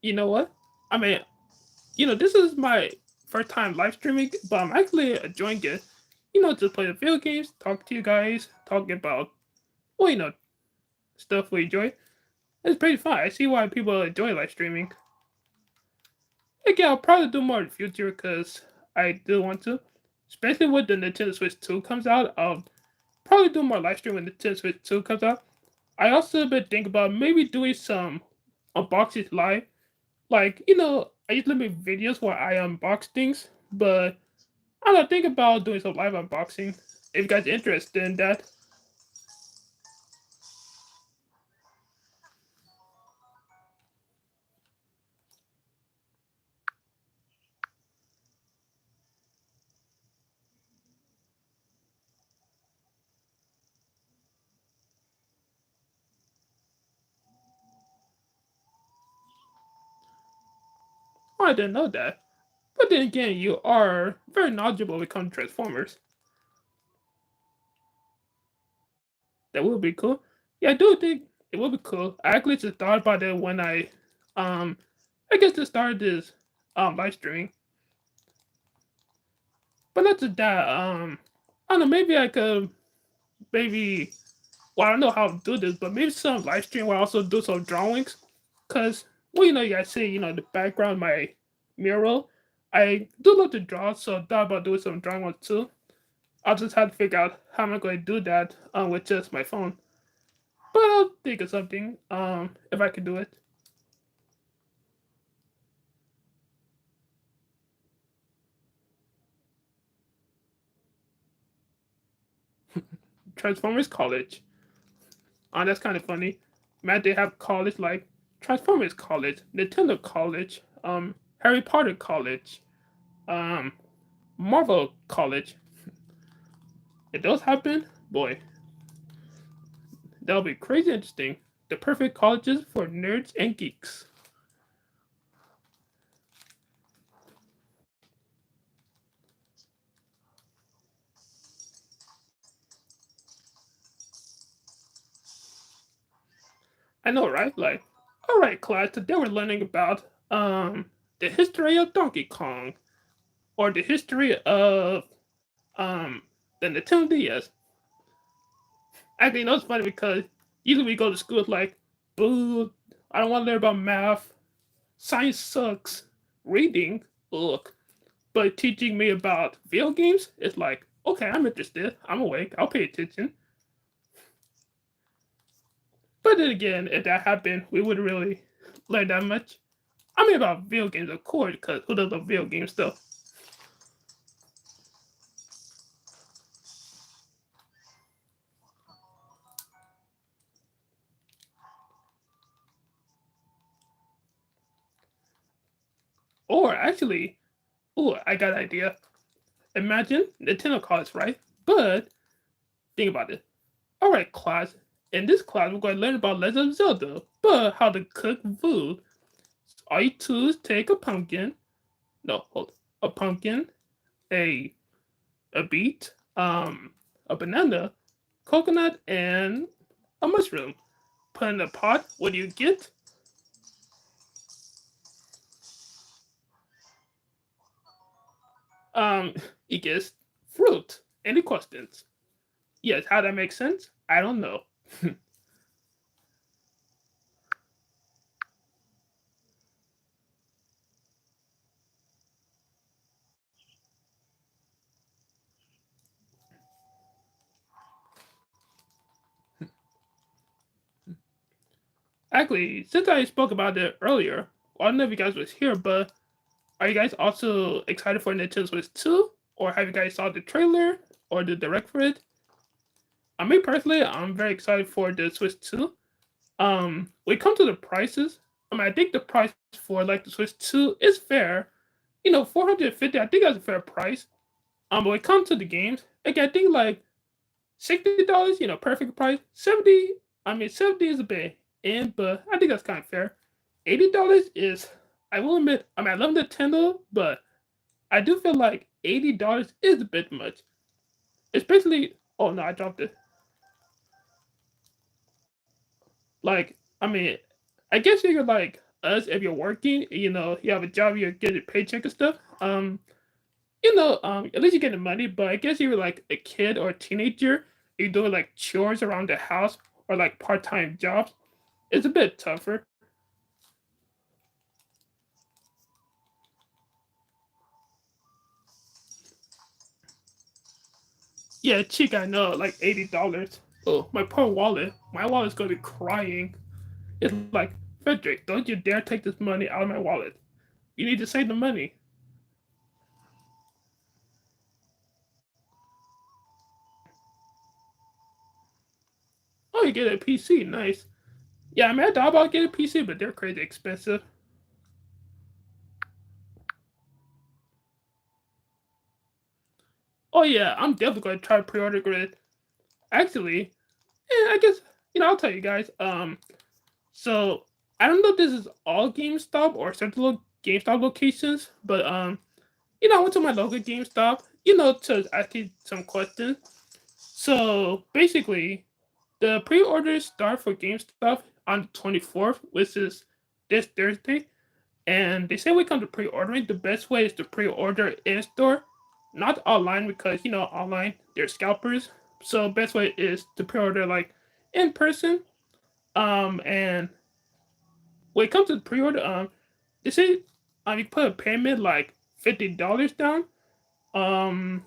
You know what? I mean, this is my first time live streaming, but I'm actually enjoying it. Just play the video games, talk to you guys, talking about, well, stuff we enjoy. It's pretty fun. I see why people enjoy live streaming. Again, I'll probably do more in the future because I do want to, especially when the Nintendo Switch 2 comes out. I'll probably do more live stream when the Nintendo Switch 2 comes out. I also been thinking about maybe doing some unboxings live. Like, I usually make videos where I unbox things, but I don't know, think about doing some live unboxing. If you guys are interested in that. Oh, I didn't know that. But then again, you are very knowledgeable when it comes to Transformers. That would be cool. Yeah, I do think it would be cool. I actually just thought about it when um, I guess to start this live streaming. But not just that. I don't know. Maybe I could maybe. Well, I don't know how to do this, but maybe some live stream where I also do some drawings. Cause well, you guys see, the background, my mural. I do love to draw, so I thought about doing some drawing ones too. I'll just have to figure out how am I going to do that with just my phone. But I'll think of something if I can do it. Transformers College. Oh, that's kind of funny. Man, they have college like Transformers College, Nintendo College, Harry Potter College, um, Marvel College. If those happen, boy, that'll be crazy interesting. The perfect colleges for nerds and geeks. I know, right? Like, all right, class. Today we're learning about the history of Donkey Kong or the history of um the Nintendo DS. I think that's funny because usually we go to school it's like, boo, I don't want to learn about math. Science sucks. Reading, ugh. But teaching me about video games, it's like, okay, I'm interested. I'm awake. I'll pay attention. But then again, if that happened, we wouldn't really learn that much. I mean, about video games, of course, because who does love video games stuff? Or actually, oh, I got an idea. Imagine Nintendo cards, right? But think about it. All right, class. In this class, we're going to learn about Legend of Zelda, but how to cook food. All you do is take a pumpkin. No, hold. A pumpkin, a a beet, a banana, coconut, and a mushroom. Put in a pot. What do you get? Um, you get fruit. Any questions? Yes, how that makes sense? I don't know. Actually, since I spoke about it earlier, I don't know if you guys was here, but are you guys also excited for Nintendo Switch 2? Or have you guys saw the trailer or the direct for it? Me personally, I'm very excited for the Switch 2. When it comes to the prices, I think the price for like the Switch 2 is fair. 450, I think that's a fair price. But when it comes to the games, again, I think like $60, perfect price. 70 is a bit in, but I think that's kind of fair. $80 is, I will admit, I love Nintendo, but I do feel like $80 is a bit much. Especially, oh no, I dropped it. Like, I guess you're like us if you're working, you have a job, you get a paycheck and stuff. At least you're getting money, but I guess you're like a kid or a teenager, you're doing like chores around the house or like part-time jobs. It's a bit tougher. Yeah, cheap. I know, like $80. Oh, my poor wallet. My wallet's gonna be crying. It's like, Frederick, don't you dare take this money out of my wallet. You need to save the money. Oh, you get a PC. Nice. Yeah, I mean, I thought about getting a PC, but they're crazy expensive. Oh yeah, I'm definitely gonna try pre-order Grid. Actually, I guess I'll tell you guys. So I don't know if this is all GameStop or certain GameStop locations, but I went to my local GameStop, to ask you some questions. So basically, the pre-orders start for GameStop on the 24th, which is this Thursday. And they say when it comes to pre-ordering, the best way is to pre-order in store, not online because online they're scalpers. So best way is to pre-order like in person. And when it comes to pre-order, they say you put a payment like $50 down. Um,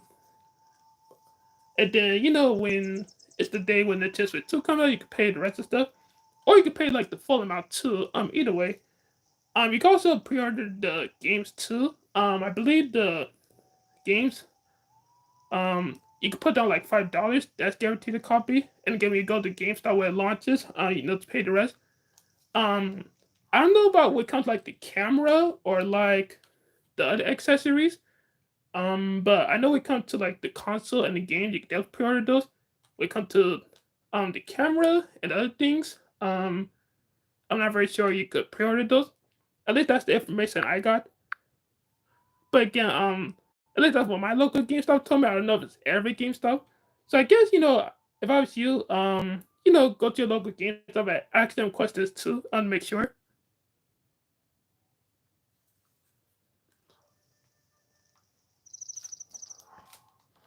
and then when it's the day when the Nintendo 2 comes out, you can pay the rest of stuff, or you can pay like the full amount too. Either way. You can also pre-order the games too. I believe the games, you can put down like $5. That's guaranteed a copy. And again, when you go to GameStop where it launches, to pay the rest. Um, I don't know about what comes like the camera or like the other accessories. But I know when it comes to like the console and the game, you can definitely pre-order those. When it comes to the camera and other things, I'm not very sure you could pre-order those. At least that's the information I got. But again, at least that's what my local GameStop told me. I don't know if it's every GameStop. So I guess if I was you, go to your local GameStop and ask them questions too, and make sure.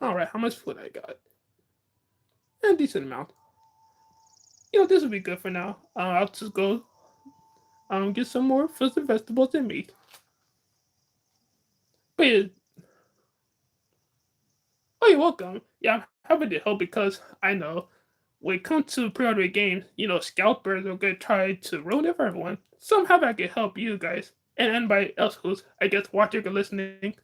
All right, how much food I got? A decent amount. This will be good for now. I'll just go get some more fruits and vegetables and meat. But yeah, oh, you're welcome. Yeah, I'm happy to help because I know when it comes to pre-order games, scalpers are gonna try to ruin it for everyone. So I'm happy I can help you guys and anybody else who's I guess watching or listening.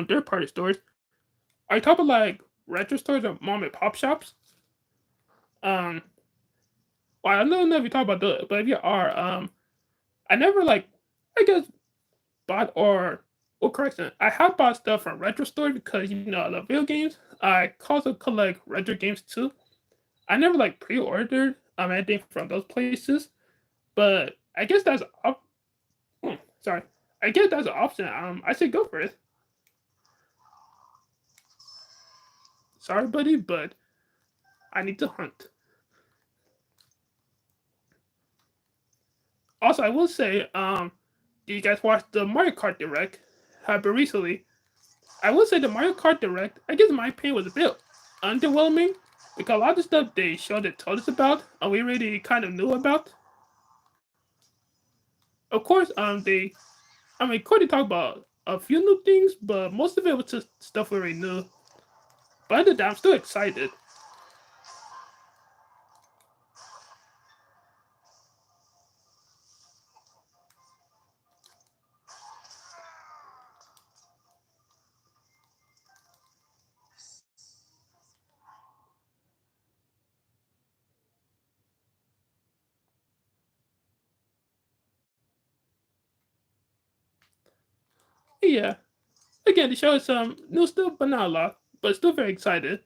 Third party stores. Are you talking like retro stores or mom and pop shops? Um, well, I don't know if you talk about those, but if you are, I never like, I guess bought or well, correction, I have bought stuff from retro stores because I love video games. I also collect retro games too. I never like pre-ordered anything from those places, but I guess sorry. I guess that's an option. I say go for it. Sorry, buddy, but I need to hunt. Also, I will say, do you guys watch the Mario Kart Direct happened recently? I will say the Mario Kart Direct, I guess in my opinion, was a bit underwhelming because a lot of the stuff they showed and told us about, we already kind of knew about. Of course, Cody talked about a few new things, but most of it was just stuff we already knew. But other than that, I'm still excited. Yeah. Again, the show is some new stuff, but not a lot. But still very excited.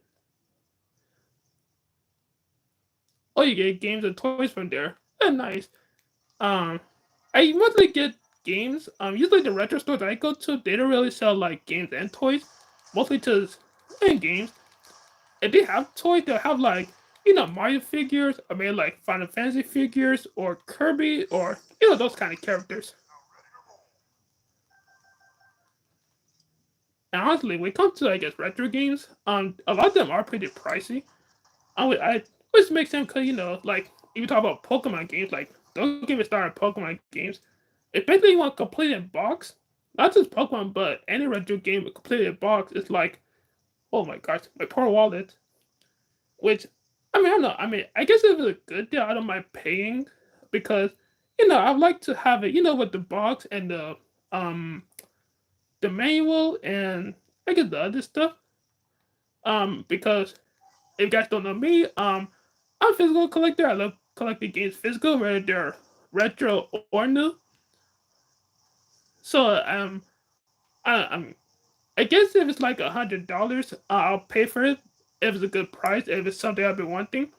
Oh, you get games and toys from there. Nice. Um, I mostly get games. Usually the retro stores I go to, they don't really sell like games and toys. Mostly to and games. If they have toys, they'll have like Mario figures, or maybe like Final Fantasy figures, or Kirby, or those kind of characters. And honestly, when it comes to I guess retro games, a lot of them are pretty pricey. Which makes sense because like if you talk about Pokemon games, like don't get me started on Pokemon games. Especially you want complete in box, not just Pokemon, but any retro game completed in box is like, oh my gosh, my poor wallet. Which, I mean, I don't know. I mean, I guess if it's a good deal, I don't mind paying because, I like to have it, with the box and um the manual and I guess the other stuff. Because if you guys don't know me, I'm a physical collector. I love collecting games physical, whether they're retro or new. So I I guess if it's like $100, I'll pay for it if it's a good price. If it's something I've been wanting.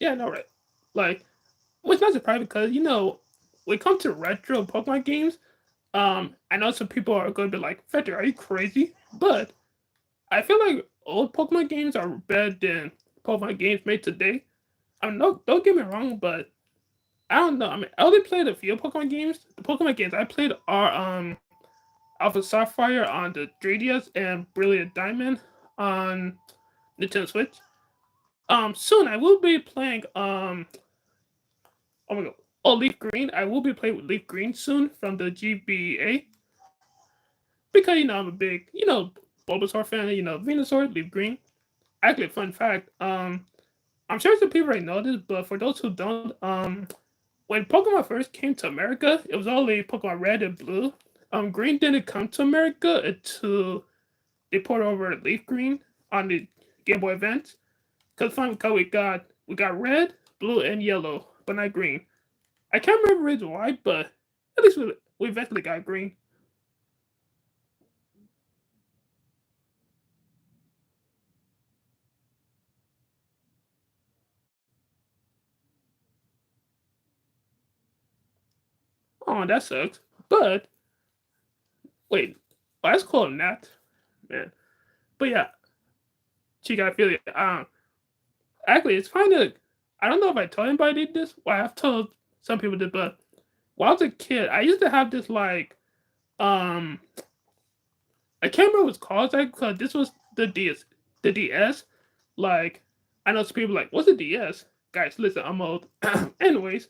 Yeah, no, right. Like, which not surprising because when it comes to retro Pokemon games, I know some people are going to be like, "Fredric, are you crazy?" But I feel like old Pokemon games are better than Pokemon games made today. I mean, no, don't get me wrong, but I don't know. I mean, I only played a few Pokemon games. The Pokemon games I played are Alpha Sapphire on the 3DS and Brilliant Diamond on Nintendo Switch. Soon I will be playing oh my god, oh Leaf Green. I will be playing with Leaf Green soon from the GBA because I'm a big Bulbasaur fan. Venusaur, Leaf Green. Actually, fun fact. I'm sure some people already know this, but for those who don't, when Pokemon first came to America, it was only Pokemon Red and Blue. Green didn't come to America until they poured over Leaf Green on the Game Boy Advance. Because we got Red, Blue, and Yellow, but not Green. I can't remember the reason why, but at least we eventually got Green. Oh, that sucks. But wait, oh, that's called Nat, man. But yeah, Chica, I feel it. Actually, it's kind of. I don't know if I told anybody this. Well, I've told some people this, but when I was a kid, I used to have this like um I can't remember what it's called like because this was the DS. Like I know some people like, what's a DS? Guys, listen, I'm old. Anyways,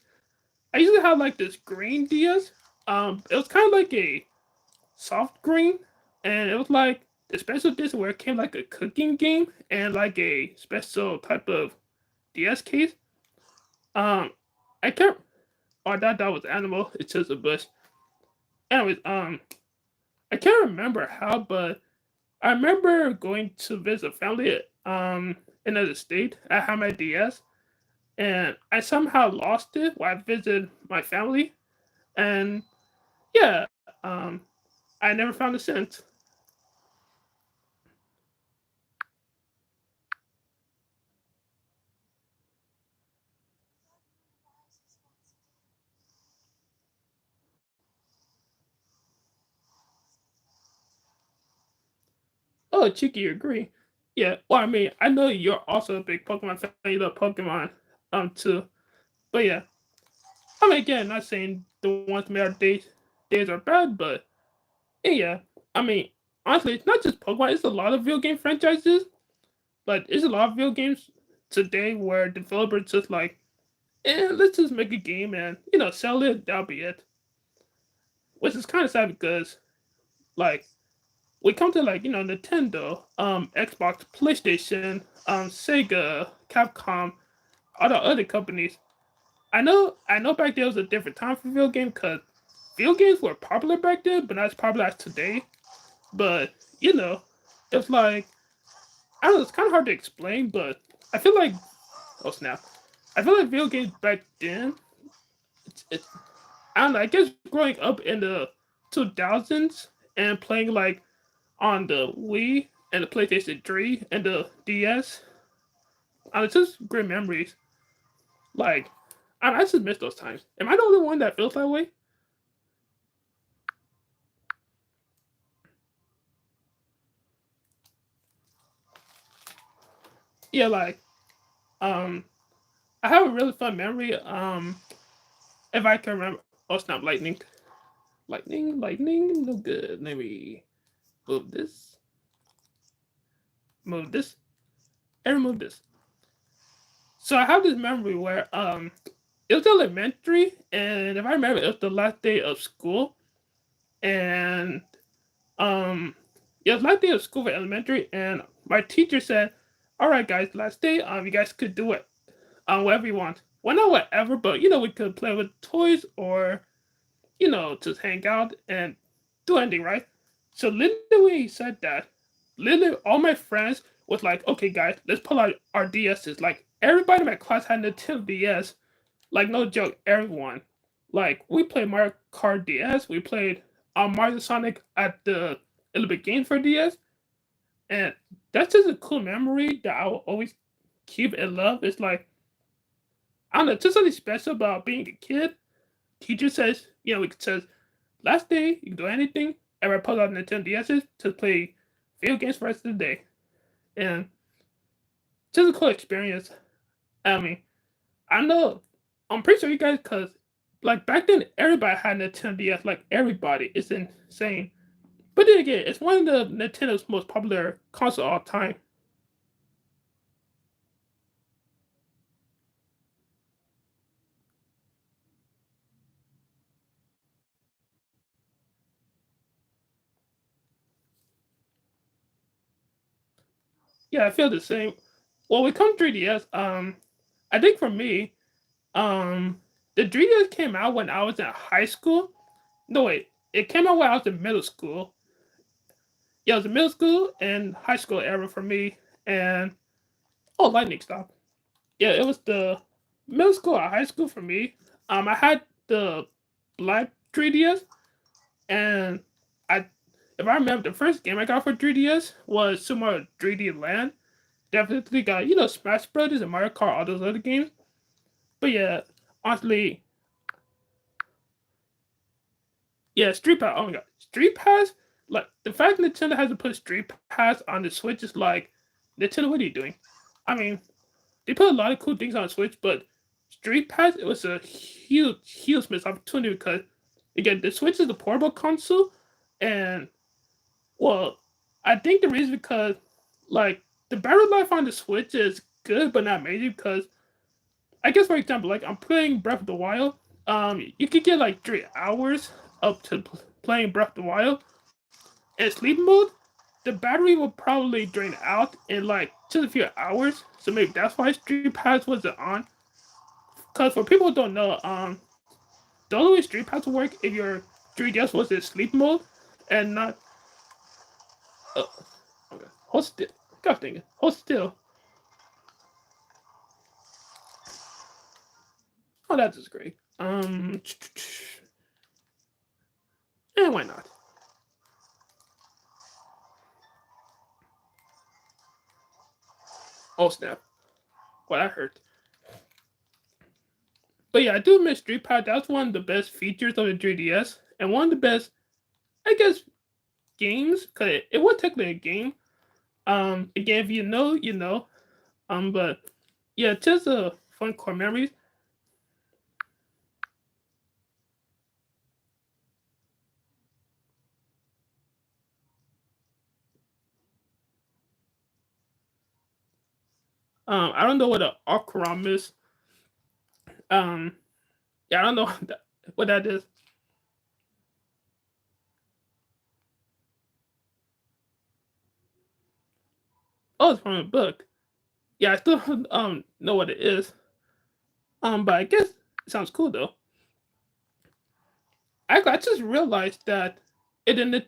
I used to have like this green DS. It was kind of like a soft green, and it was like the special disc where it came like a cooking game and like a special type of DS case. Um, I can't. Oh, I thought that was animal. It's just a bush. Anyways, I can't remember how, but I remember going to visit family in another state. I had my DS, and I somehow lost it while I visited my family, and yeah, um, I never found it since. Oh, Cheeky, you agree? Yeah. Well, I mean, I know you're also a big Pokemon fan. You love Pokemon, too. But yeah, I mean, again, not saying the ones made our days are bad, but yeah, I mean, honestly, it's not just Pokemon. It's a lot of video game franchises. But there's a lot of video games today where developers just like, let's just make a game and sell it. That'll be it. Which is kind of sad because like we come to like Nintendo, Xbox, PlayStation, Sega, Capcom, all the other companies. I know back then was a different time for video game because video games were popular back then, but not as popular as today. But you know, it's like I don't know. It's kind of hard to explain, but I feel like oh snap, I feel like video games back then. It's I don't know. I guess growing up in the 2000s and playing like on the Wii and the PlayStation 3 and the DS, it's just great memories. Like I just miss those times. Am I the only one that feels that way? Yeah, like um, I have a really fun memory. If I can remember, oh snap, lightning. Lightning, lightning, no good. Let me move this, move this, and remove this. So I have this memory where it was elementary, and if I remember, it was the last day of school, and um yeah, it was last day of school for elementary, and my teacher said, "All right, guys, last day. You guys could do it whatever you want. Well, not whatever, but we could play with toys or just hang out and do anything, right?" So literally, he said that. Literally, all my friends was like, "Okay, guys, let's pull out our DSs." Like everybody in my class had a Nintendo DS. Like no joke, everyone. Like we played Mario Kart DS. We played Mario Sonic at the Olympic Games for DS, and that's just a cool memory that I will always keep and love. It's like I don't know, just something special about being a kid. Teacher says, it says last day you can do anything. And I pull out Nintendo DSs to play video games for the rest of the day, and just a cool experience. I mean, I know. I'm pretty sure you guys, cause like back then, everybody had Nintendo DS. Like everybody, it's insane. But then again, it's one of the Nintendo's most popular console of all time. Yeah, I feel the same. Well, when it comes to 3DS, I think for me, the 3DS came out when I was in high school. No, wait, it came out when I was in middle school. Yeah, it was in middle school and high school era for me. And oh, lightning stop. Yeah, it was the middle school or high school for me. I had the black 3DS, and I, if I remember, the first game I got for 3DS was Super Mario 3D Land. Definitely got Smash Brothers and Mario Kart, all those other games. But yeah, honestly, yeah, Street Pass. Oh my god, Street Pass. Like the fact Nintendo hasn't put Street Pass on the Switch is like, Nintendo, what are you doing? I mean, they put a lot of cool things on Switch, but Street Pass, it was a huge missed opportunity because again, the Switch is a portable console, and well, I think the reason because like the battery life on the Switch is good but not amazing because I guess for example, like I'm playing Breath of the Wild, you could get like 3 hours up to playing Breath of the Wild. In sleep mode, the battery will probably drain out in like just a few hours. So maybe that's why Street Pass wasn't on. Because for people who don't know, the only way Street Pass will work if your 3DS was in sleep mode and not. Uh, okay, hold still. God dang it, hold still. Oh, that's just great. And why not? Oh snap! Well, that hurt. But yeah, I do miss Street Pass. That's one of the best features of the 3DS, and one of the best, I guess, games. Cause it was technically a game. Again, if you know, you know. But yeah, just a fun core memories. I don't know what a Akram is. Um, yeah, I don't know what that is. Oh, it's from a book. Yeah, I still know what it is. But I guess it sounds cool though. I just realized that it didn't.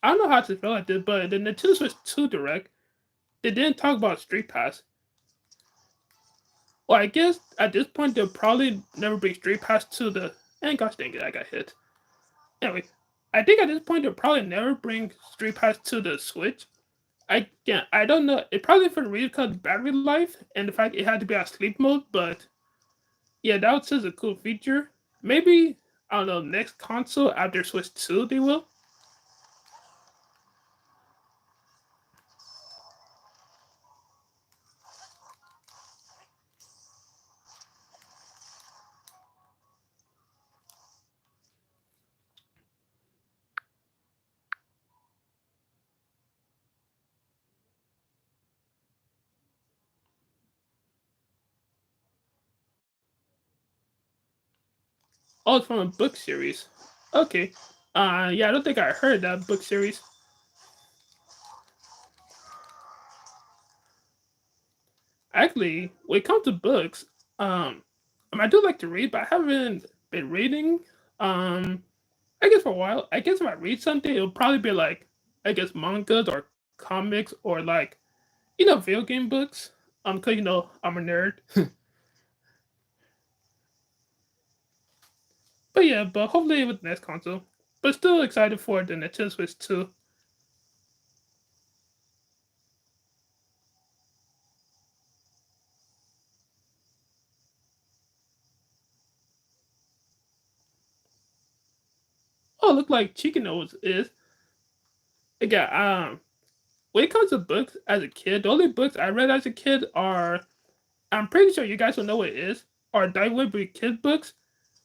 I don't know how to feel like this, but the Nintendo Switch 2 Direct, they didn't talk about Street Pass. Well, I guess at this point they'll probably never bring Street Pass to the. And gosh dang it, I got hit. Anyway, I think at this point they'll probably never bring Street Pass to the Switch. I don't know. It probably for the reason called battery life and the fact it had to be on sleep mode. But yeah, that was just a cool feature. Maybe I don't know. Next console after Switch 2, they will. Oh, it's from a book series. Okay. Yeah, I don't think I heard that book series. Actually, when it comes to books, I do like to read, but I haven't been reading. Um, I guess for a while. I guess if I read something, it'll probably be like, I guess mangas or comics or like, video game books. Cause I'm a nerd. But yeah, but hopefully with the next console. But still excited for the Nintendo Switch 2. Oh, look like Chicken Nose is. Again, when it comes to books as a kid, the only books I read as a kid are, I'm pretty sure you guys will know what it is, are Daiwobi kid books.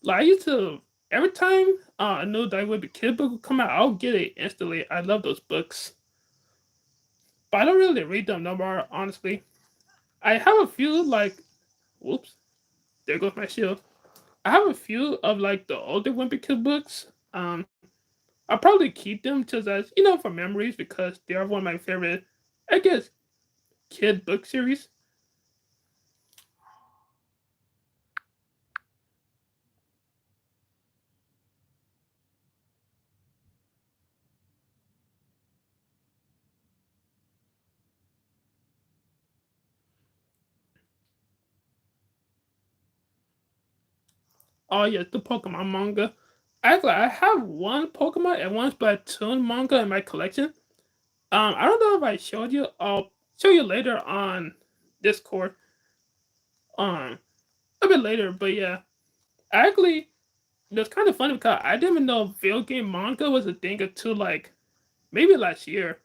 Like I used to, every time a new Daiwobi kid book would come out, I'll get it instantly. I love those books. But I don't really read them no more, honestly. I have a few like, whoops, there goes my shield. I have a few of like the older Wimpy Kid books. I'll probably keep them just as for memories because they are one of my favorite, I guess, kid book series. Oh yes, the Pokemon manga. Actually, I have one Pokemon and one Splatoon manga in my collection. I don't know if I showed you. I'll show you later on Discord. Um, a bit later, but yeah, actually, it's kind of funny because I didn't even know video game manga was a thing until like maybe last year.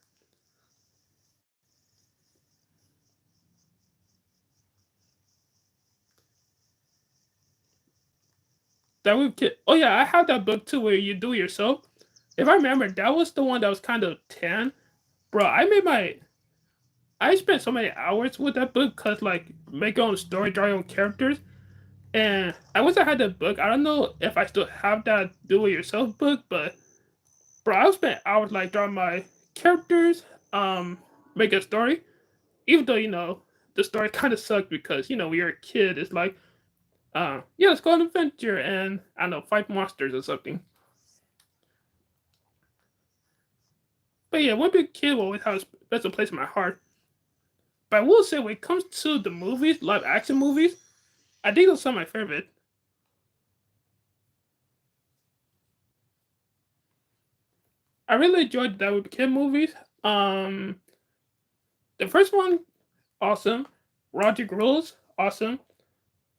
That we could. Oh yeah, I have that book too where you do it yourself. If I remember, that was the one that was kind of tan, bro. I spent so many hours with that book because like make your own story, draw your own characters, and I wish I had that book. I don't know if I still have that do it yourself book, but bro, I spent hours like drawing my characters, make a story. Even though the story kind of sucked because when you're a kid, it's like, yeah, let's go on an adventure and I don't know, fight monsters or something. But yeah, one big kid will always have a special place in my heart. But I will say, when it comes to the movies, live action movies, I think those are my favorite. I really enjoyed the David Kid movies. Um, the first one, awesome. Roger Rules, awesome.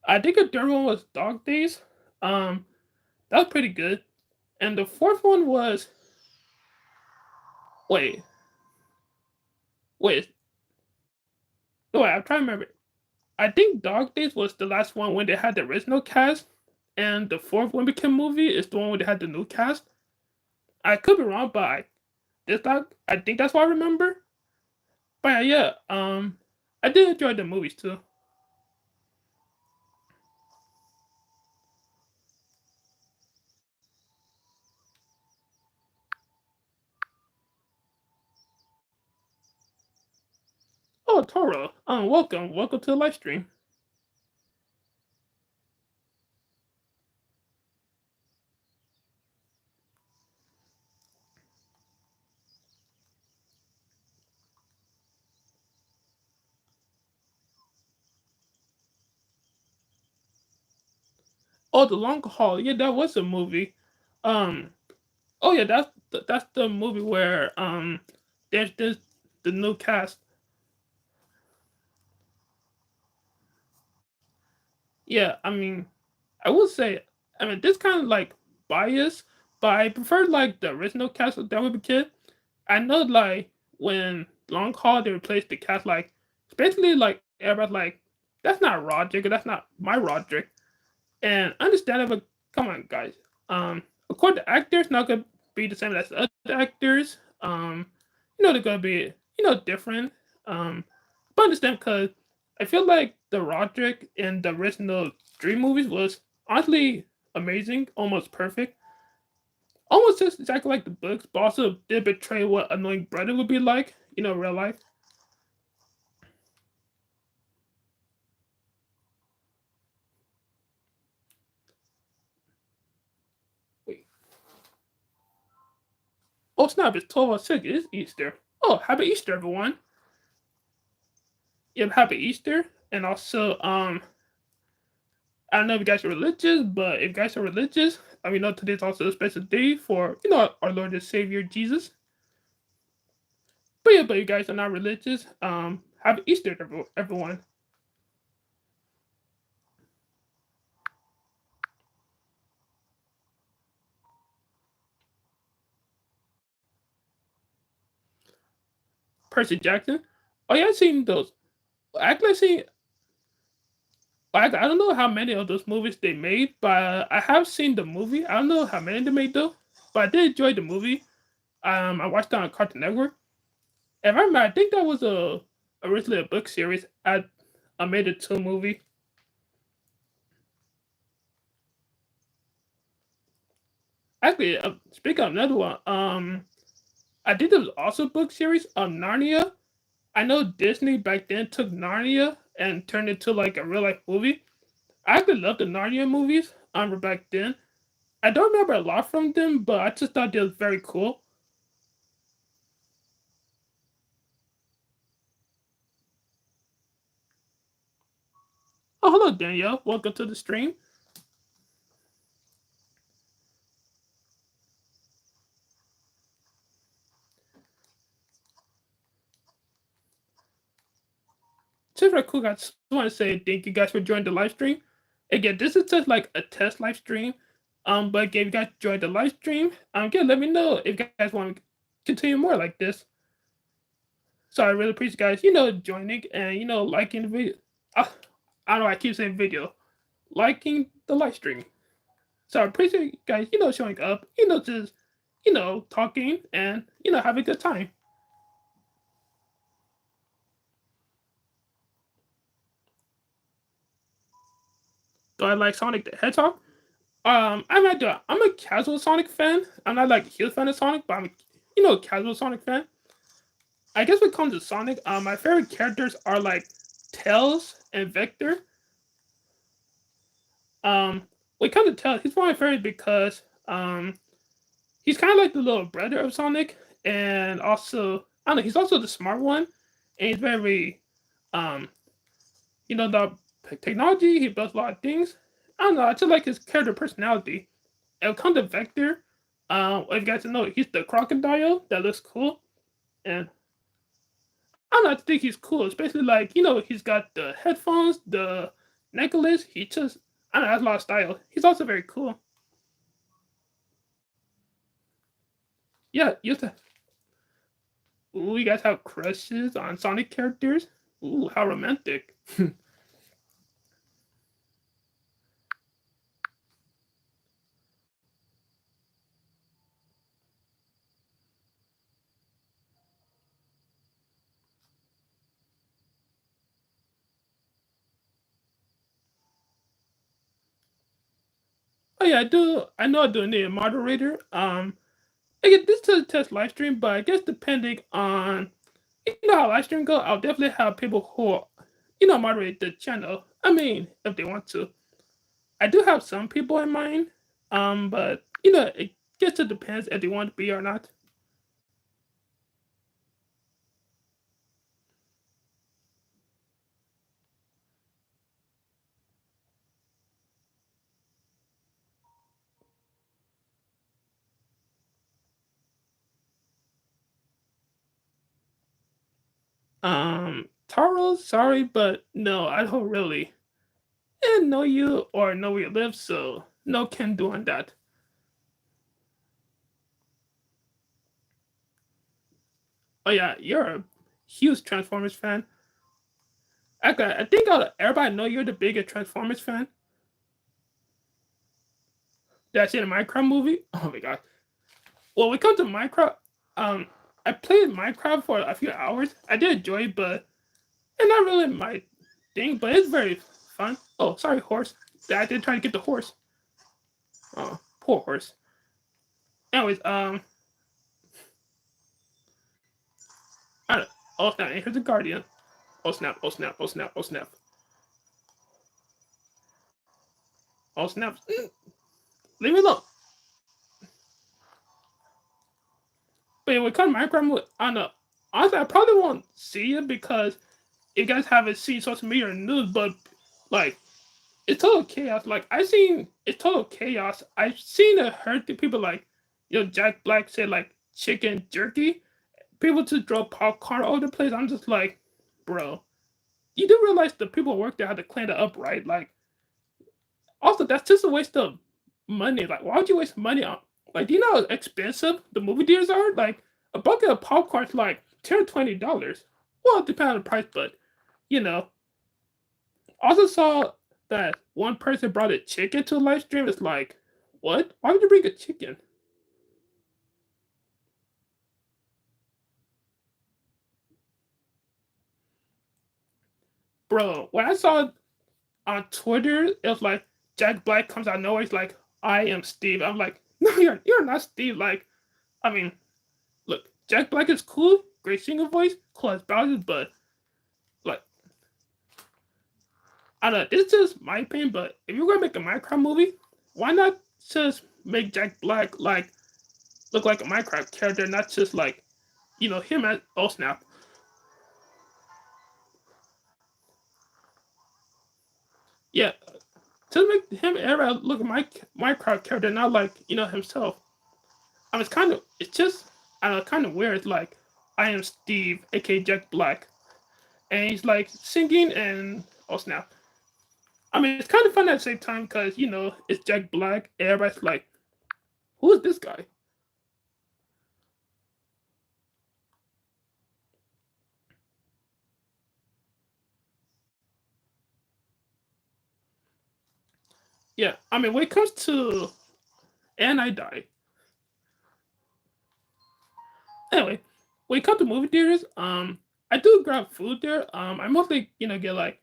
I think the third one was Dog Days. Um, that was pretty good. And the fourth one was, wait, wait, wait. I'm trying to remember. I think Dog Days was the last one when they had the original cast, and the fourth one became movie is the one where they had the new cast. I could be wrong, but I think that's what I remember. But yeah, I did enjoy the movies too. Oh, Toro, welcome to the live stream. Oh, the Long Haul, yeah, that was a movie. Um, oh yeah, that's the movie where there's this the new cast. Yeah, I will say, this kind of like bias, but I prefer like the original cast of That Would Be Kid. I know like when Long Haul they replaced the cast, like especially like everybody's like, that's not Roderick, that's not my Roderick. And understandable, come on guys. Of course the actors not gonna be the same as the other actors. They're gonna be, different. But understand because I feel like the Roderick in the original Dream movies was honestly amazing, almost perfect. Almost just exactly like the books, but also did betray what annoying brother would be like, real life. Wait. Oh snap, it's 12:06. It is Easter. Oh, happy Easter, everyone. Yep, happy Easter. And also, I don't know if you guys are religious, but if you guys are religious, we know today's also a special day for, our Lord and Savior Jesus. But yeah, but you guys are not religious. Happy Easter, everyone. Percy Jackson. Oh yeah, I've seen those. Actually, I seen. I don't know how many of those movies they made, but I have seen the movie. I don't know how many they made though, but I did enjoy the movie. I watched it on Cartoon Network. If I remember, I think that was originally a book series. I made it to a movie. Actually, speaking of another one, I think there was also a book series of Narnia. I know Disney back then took Narnia and turned it to like a real life movie. I actually loved the Narnia movies. Back then. I don't remember a lot from them, but I just thought they was very cool. Oh, hello, Danielle. Welcome to the stream. Just very cool, guys. Just want to say thank you guys for joining the live stream. Again, this is just like a test live stream. But again, if you guys enjoyed the live stream, again, let me know if you guys want to continue more like this. So I really appreciate you guys, joining and liking the video. I don't know, I keep saying video, liking the live stream. So I appreciate you guys, showing up, just talking and have a good time. Do I like Sonic the Hedgehog? I'm a casual Sonic fan. I'm not like a huge fan of Sonic, but I'm a casual Sonic fan. I guess when it comes to Sonic, my favorite characters are like Tails and Vector. When it comes to Tails, he's one of my favorites because he's kind of like the little brother of Sonic, and also I don't know, he's also the smart one, and he's very um the technology. He builds a lot of things. I don't know. I just like his character personality. And when it comes to Vector, if you guys know, he's the crocodile that looks cool, and I don't know. I think he's cool, especially like he's got the headphones, the necklace. He just I don't know, has a lot of style. He's also very cool. Yeah, you have to. Ooh, you guys have crushes on Sonic characters? Ooh, how romantic. Oh yeah, I do. I know I do need a moderator. Again, this is a test live stream, but I guess depending on how live stream go, I'll definitely have people who moderate the channel. I mean, if they want to. I do have some people in mind. But it guess it depends if they want to be or not. Taro, sorry, but no, I don't really know you or know where you live, so no can do on that. Oh yeah, you're a huge Transformers fan. I think everybody know you're the biggest Transformers fan. Did I see the Minecraft movie? Oh my god. Well, when it comes to Minecraft, um, I played Minecraft for a few hours. I did enjoy it, but it's not really my thing. But it's very fun. Oh, sorry, horse. I did try to get the horse. Oh, poor horse. Anyways, I don't, oh snap! And here's the guardian. Oh snap! Oh snap! Oh snap! Oh snap! Oh snap! Leave me alone. But yeah, when it comes to Minecraft, I don't know. Honestly, I probably won't see it because you guys haven't seen social media or news, but like it's total chaos. Like I've seen it's total chaos. I've seen it hurt the people like Jack Black said like chicken jerky. People just draw popcorn all over the place. I'm just like, bro, you do realize the people who work there had to clean it up, right? Like also that's just a waste of money. Like why would you waste money on like do you know how expensive the movie theaters are? Like a bucket of popcorn's like $10 or $20. Well, depending on the price, but you know, also saw that one person brought a chicken to a live stream. It's like, what? Why would you bring a chicken? Bro, when I saw it on Twitter, it was like Jack Black comes out of nowhere. He's like, I am Steve. I'm like, no, you're not Steve. Like, I mean, look, Jack Black is cool, great singer voice, cool as Bowser, but like, I don't know, this is just my opinion, but if you're gonna make a Minecraft movie, why not just make Jack Black like look like a Minecraft character, not just like him at oh snap. Yeah, to make him ever look like Minecraft character, not like himself. I mean, it's just I don't know, kind of weird. It's like I am Steve, aka Jack Black, and he's like singing and oh snap. I mean, it's kind of fun at the same time because it's Jack Black. Everybody's like, who is this guy? Yeah, I mean, when it comes to and I die. Anyway, when it comes to movie theaters, I do grab food there. I mostly get like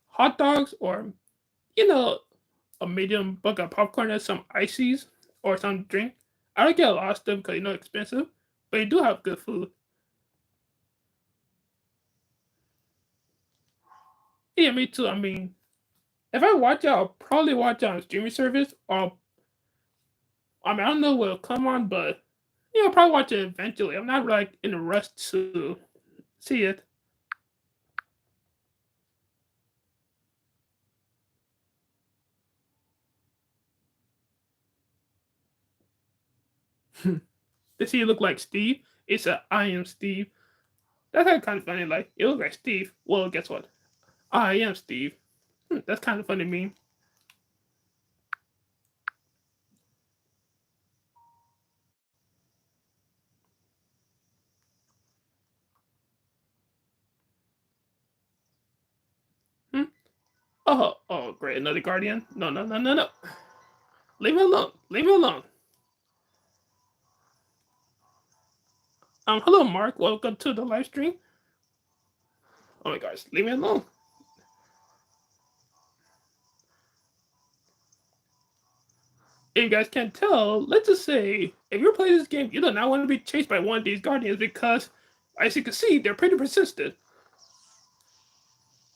hot dogs or you know a medium bucket of popcorn and some ices or some drink. I don't get a lot of stuff because expensive, but you do have good food. Yeah, me too. I mean, if I watch it, I'll probably watch it on a streaming service, or I mean, I don't know what'll come on, but I'll probably watch it eventually. I'm not like in a rush to see it. Does he look like Steve? It's a I am Steve. That's kind of funny. Like it looks like Steve. Well, guess what? I am Steve. That's kind of funny to me. Hmm? Oh, oh, great! Another guardian? No, no, no, no, no! Leave me alone! Leave me alone! Hello, Mark. Welcome to the live stream. Oh my gosh, leave me alone! If you guys can't tell, let's just say if you're playing this game, you do not want to be chased by one of these guardians because, as you can see, they're pretty persistent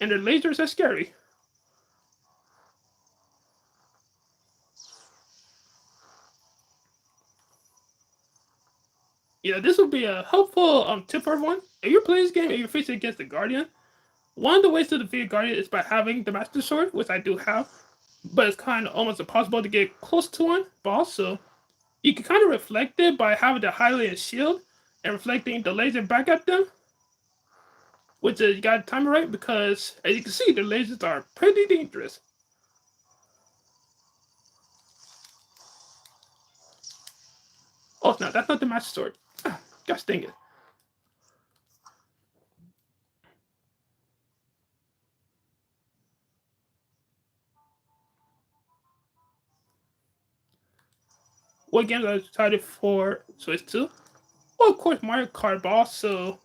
and their lasers are scary. This would be a helpful tip for everyone. If you're playing this game and you're facing against the guardian, one of the ways to defeat a guardian is by having the master sword, which I do have, but it's kind of almost impossible to get close to one. But also, you can kind of reflect it by having the highlighted shield and reflecting the laser back at them, which is you got to time it right because, as you can see, the lasers are pretty dangerous. Oh no, that's not the master sword. Gosh dang it. What games are excited for Switch 2? Well, of course, Mario Kart, but also.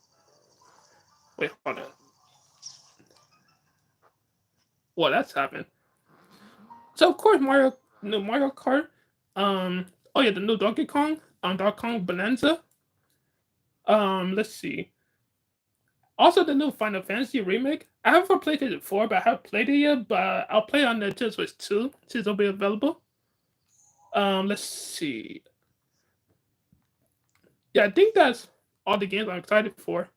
Wait, hold on. Well, that's happened. So, of course, Mario Kart. Um, oh yeah, the new Donkey Kong, Donkey Kong Bonanza. Let's see. Also, the new Final Fantasy remake. I haven't played it before, but I haven't played it yet. But I'll play on the Nintendo Switch 2 since it'll be available. Let's see. Yeah, I think that's all the games I'm excited for.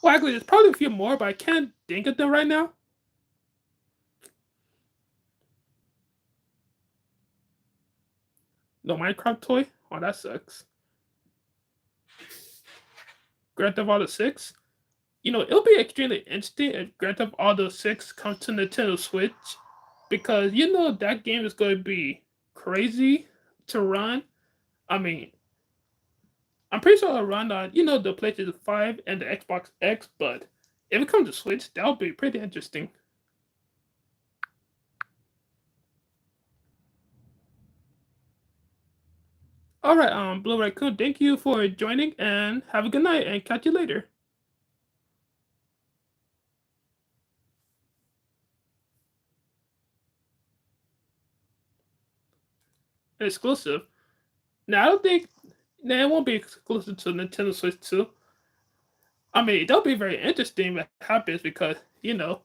Well, actually, there's probably a few more, but I can't think of them right now. No Minecraft toy. Oh, that sucks. Grand Theft Auto 6. It'll be extremely interesting if Grand Theft Auto 6 comes to Nintendo Switch because that game is going to be crazy to run. I mean, I'm pretty sure it'll run on the PlayStation 5 and the Xbox X, but if it comes to Switch, that'll be pretty interesting. All right, Blue Raccoon, thank you for joining and have a good night and catch you later. Exclusive. Now I don't think it won't be exclusive to Nintendo Switch 2. I mean, that'll be very interesting if it happens because well,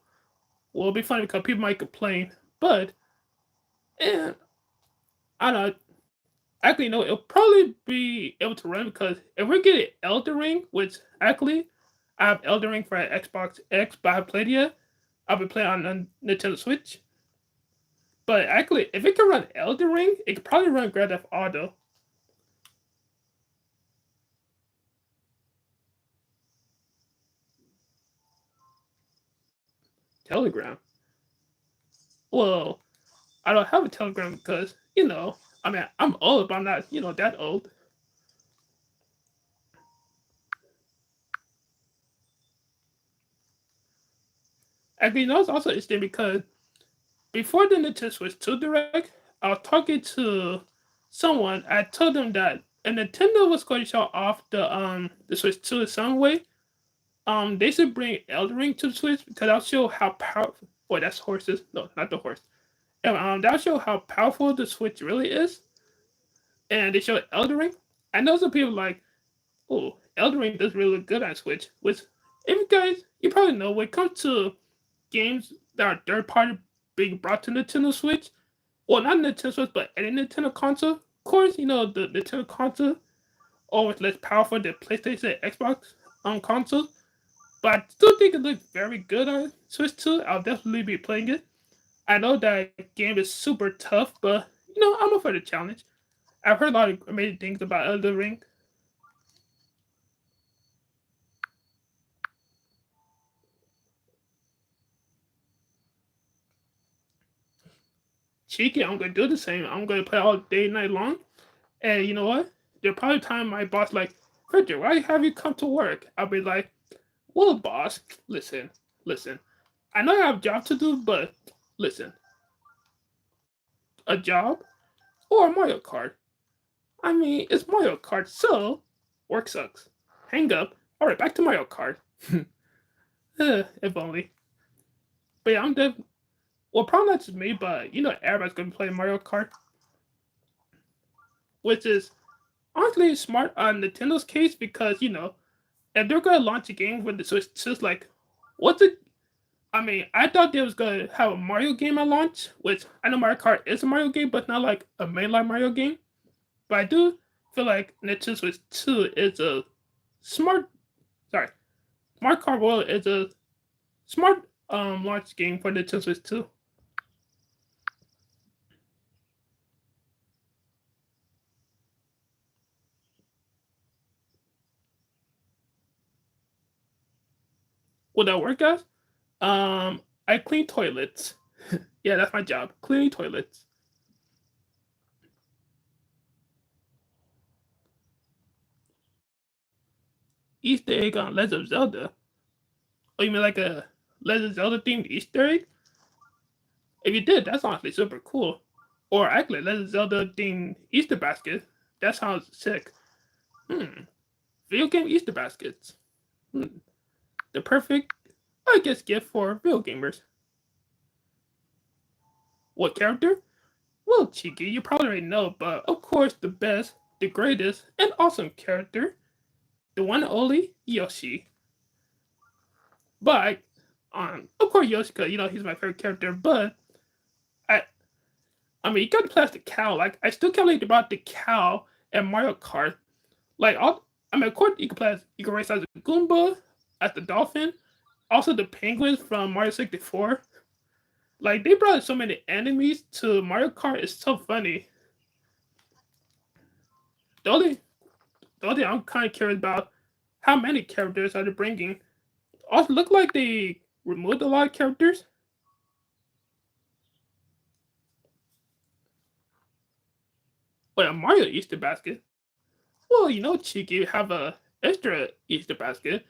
it'll be funny because people might complain, but and I don't know. Actually, no, it'll probably be able to run because if we're getting Elden Ring, which actually I have Elden Ring for Xbox X, but I haven't played it yet. I'll be playing on Nintendo Switch. But actually, if it can run Elden Ring, it could probably run Grand Theft Auto. Telegram. Well, I don't have a Telegram because I mean, I'm old, but I'm not that old. Actually, it's also interesting because before the Nintendo Switch 2 Direct, I was talking to someone. I told them that if Nintendo was going to show off the Switch 2 in some way, they should bring Elden Ring to the Switch because I'll show how powerful. Boy, that's horses. No, not the horse. And, that'll show how powerful the Switch really is. And they showed Elden Ring. I know some people like, oh, Elden Ring does really look good on Switch. Which, if you guys, you probably know when it comes to games that are third party being brought to Nintendo Switch, well, not Nintendo Switch, but any Nintendo console. Of course, the Nintendo console always less powerful than PlayStation and Xbox consoles. But I still think it looks very good on Switch 2. I'll definitely be playing it. I know that game is super tough, but I'm up for the challenge. I've heard a lot of amazing things about Elden Ring. Cheeky, I'm gonna do the same. I'm gonna play all day and night long. And you know what? There'll probably time my boss like, Fredric, why have you come to work? I'll be like, well, boss, listen. I know I have a job to do, but listen, a job or a Mario Kart? I mean, it's Mario Kart, so work sucks. Hang up. All right, back to Mario Kart. If only. But yeah, I'm dead. Well, probably not just me, but everybody's gonna play Mario Kart, which is honestly smart on Nintendo's case because if they're gonna launch a game with the Switch, it's just like, what's it? I mean, I thought they was gonna have a Mario game at launch, which I know Mario Kart is a Mario game, but not like a mainline Mario game. But I do feel like Nintendo Switch 2 is a smart. Sorry, Mario Kart World is a smart launch game for Nintendo Switch 2. Will that work, guys? I clean toilets. Yeah, that's my job. Cleaning toilets. Easter egg on Legend of Zelda. Oh, you mean like a Legend of Zelda themed Easter egg? If you did, that's honestly super cool. Or actually, Legend of Zelda themed Easter basket. That sounds sick. Hmm. Video game Easter baskets. Hmm. The perfect, I guess, gift for video gamers. What character? Well, Cheeky, you probably already know, but of course, the best, the greatest, and awesome character, the one and only Yoshi. But, of course, Yoshi, because he's my favorite character. But I, I mean, you got to play as the cow. Like, I still can't believe about the cow and Mario Kart. Like, I mean, of course, you can race as a Goomba, as the dolphin, also the penguins from Mario 64. Like, they brought so many enemies to Mario Kart. It's so funny. The only, the only I'm kind of curious about how many characters are they bringing. Also, look like they removed a lot of characters. Wait, a Mario Easter basket. Well, Cheeky have a extra Easter basket.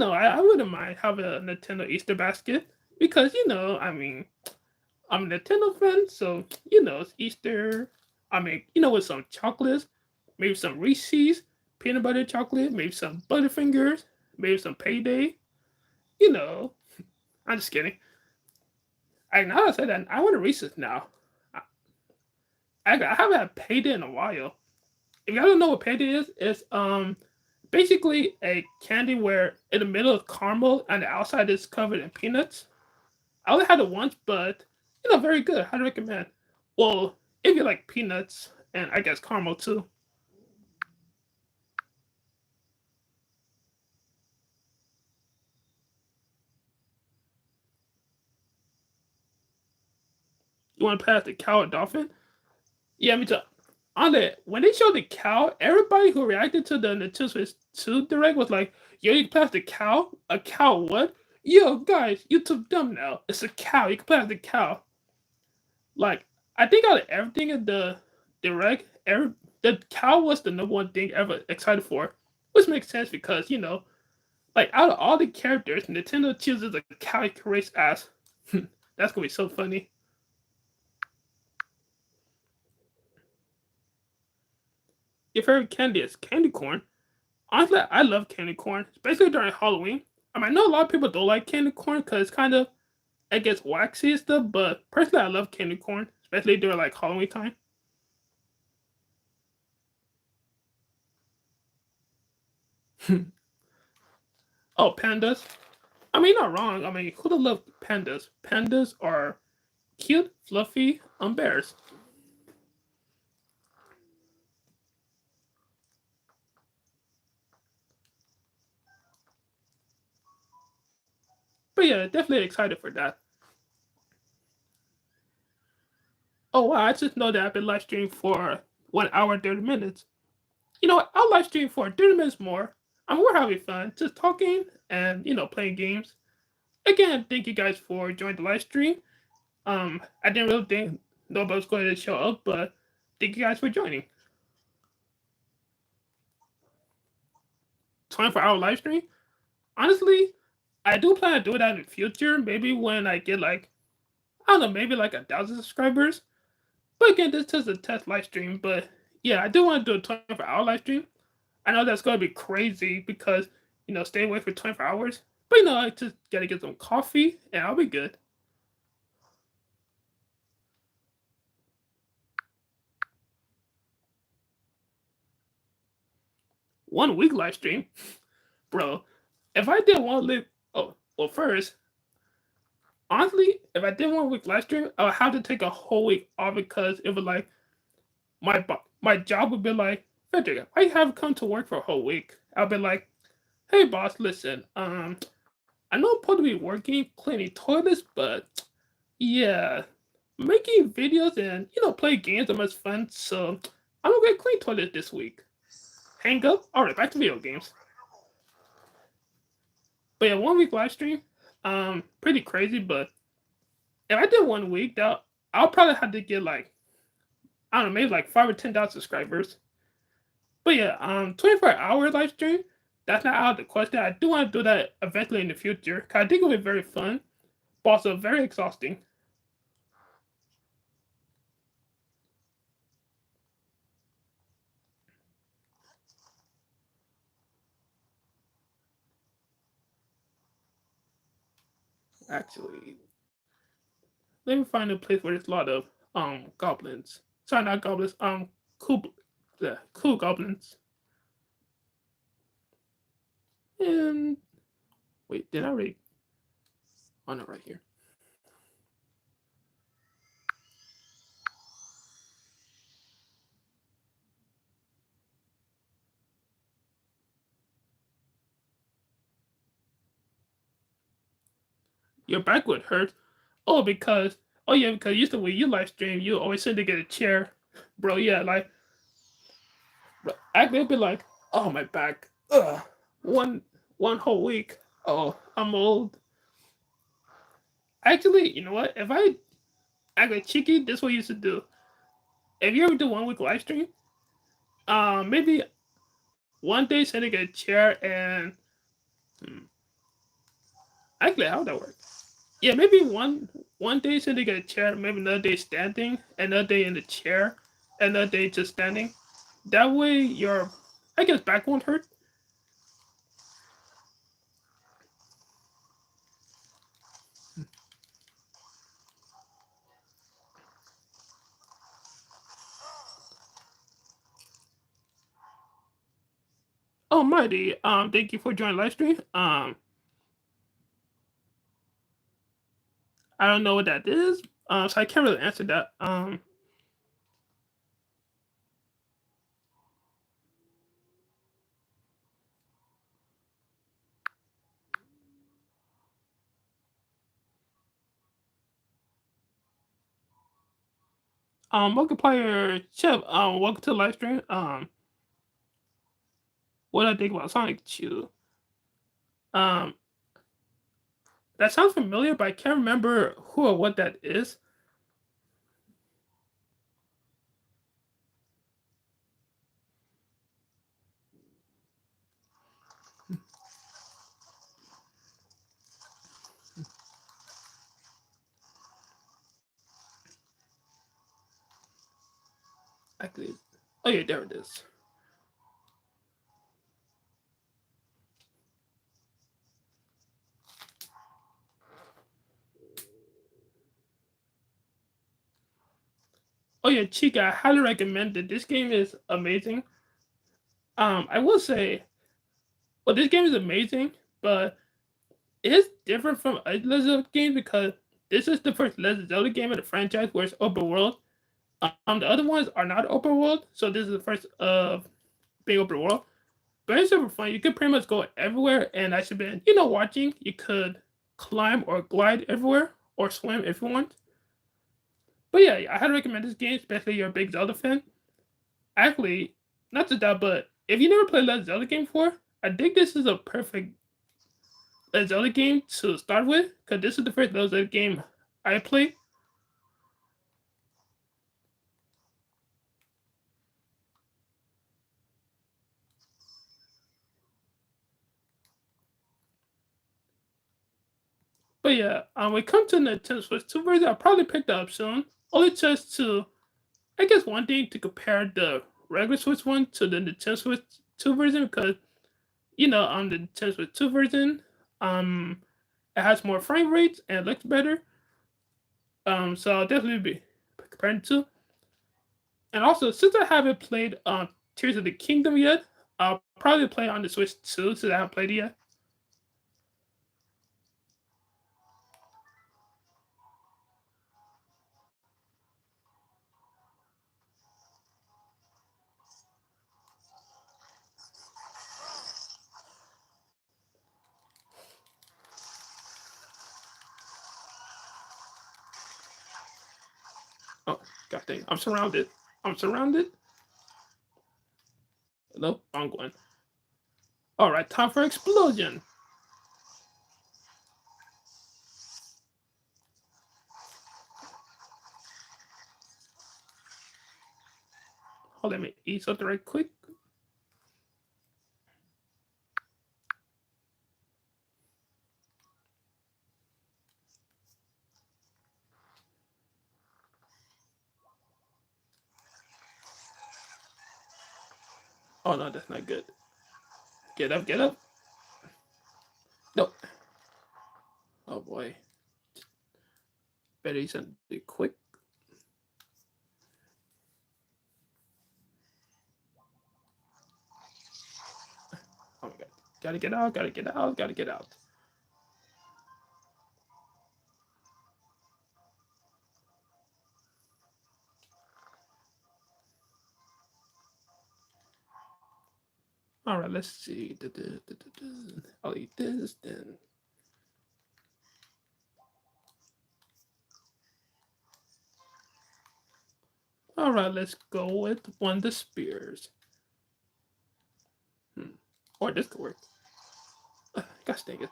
I wouldn't mind having a Nintendo Easter basket because I mean, I'm a Nintendo fan, so it's Easter. I mean, with some chocolates, maybe some Reese's peanut butter chocolate, maybe some Butterfingers, maybe some Payday. You know, I'm just kidding. Now that I said that, I want a Reese's now. I haven't had Payday in a while. If y'all don't know what Payday is, it's basically a candy where in the middle is caramel and the outside is covered in peanuts. I only had it once, but very good. I'd recommend. Well, if you like peanuts and I guess caramel too. You want to pass the cow or dolphin? Yeah, me too. On the when they showed the cow, everybody who reacted to the Nintendo Switch 2 direct was like, "Yo, you can pass the cow? A cow? What? Yo, guys, you too dumb now. It's a cow. You can pass the cow." Like, I think out of everything in the direct, the cow was the number one thing ever excited for, which makes sense because like out of all the characters, Nintendo chooses a cow you can race as. That's gonna be so funny. Your favorite candy is candy corn. Honestly, I love candy corn, especially during Halloween. I know a lot of people don't like candy corn because it's kind of it gets waxy and stuff, but personally, I love candy corn, especially during like Halloween time. Oh, pandas. I mean, you're not wrong. I mean, who don't love pandas? Pandas are cute, fluffy bears. But yeah, definitely excited for that. Oh wow, I just know that I've been live streaming for 1 hour 30 minutes. You know what? I'll live stream for 30 minutes more. We're having fun, just talking and playing games. Again, thank you guys for joining the live stream. I didn't really think nobody was going to show up, but thank you guys for joining. 24-hour live stream. Honestly, I do plan to do that in the future. Maybe when I get like I don't know, maybe like 1,000 subscribers. But again, this is a test live stream. But yeah, I do want to do a 24-hour live stream. I know that's gonna be crazy because stay away for 24 hours. But I just gotta get some coffee and I'll be good. 1 week live stream, bro. If I did one live, oh well, first, honestly, if I did 1 week live stream, I would have to take a whole week off because it would like my job would be like, Fredric, why you have come to work for a whole week? I'll be like, hey boss, listen, I know I'm supposed to be working cleaning toilets, but yeah, making videos and play games are much fun. So I'm gonna get clean toilet this week. Hang up. All right, back to video games. But yeah, 1 week live stream, pretty crazy. But if I did 1 week, that I'll probably have to get like I don't know, maybe like 5 or 10,000 subscribers. But yeah, 24-hour live stream. That's not out of the question. I do want to do that eventually in the future. Cause I think it would be very fun, but also very exhausting. Actually, let me find a place where there's a lot of goblins. Sorry, not goblins. Cool, cool goblins. And wait, did I read? Oh no, right here. Your back would hurt. Oh, because oh yeah, because used to when you live stream, you always said to get a chair, bro. Yeah, like I'd be like, oh my back, one one whole week. Oh, I'm old. Actually, you know what? If I act like cheeky, this is what I used to do. If you ever do 1 week live stream, maybe one day sitting in a chair and actually how would that work? Yeah, maybe one day sitting in a chair, maybe another day standing, another day in the chair, another day just standing. That way your I guess back won't hurt. Oh mighty, thank you for joining live stream. I don't know what that is. So I can't really answer that. Multiplayer chef. Welcome to the live stream. What do I think about Sonic 2? Um, that sounds familiar, but I can't remember who or what that is. Actually, oh yeah, there it is. Oh yeah, Chica, I highly recommend it. This game is amazing. I will say, well, this game is amazing, but it's different from other Legend of Zelda games because this is the first Legend of Zelda game in the franchise where it's open world. The other ones are not open world, so this is the first of being open world. But it's super fun. You could pretty much go everywhere, and I should be, watching. You could climb or glide everywhere or swim if you want. But yeah, I highly recommend this game, especially if you're a big Zelda fan. Actually, not just that, but if you never played a Zelda game before, I think this is a perfect Zelda game to start with, because this is the first Zelda game I played. But yeah, when it comes to Nintendo Switch 2 version, I'll probably pick that up soon. Only just to, I guess, one thing to compare the regular Switch one to the Nintendo Switch 2 version, because on the Nintendo Switch 2 version, um, it has more frame rates and it looks better. So I'll definitely be comparing the two. And also, since I haven't played Tears of the Kingdom yet, I'll probably play on the Switch 2 since I haven't played it yet. Oh, god dang. I'm surrounded. I'm surrounded. Nope, wrong one. Alright, time for explosion. Oh, let me eat something right quick. Oh no, that's not good. Get up, get up. Nope. Oh boy. Better eat something quick. Gotta get out, gotta get out, gotta get out. All right, let's see. I'll eat this then. All right, let's go with one of the spears. Or this could work. Gosh dang it.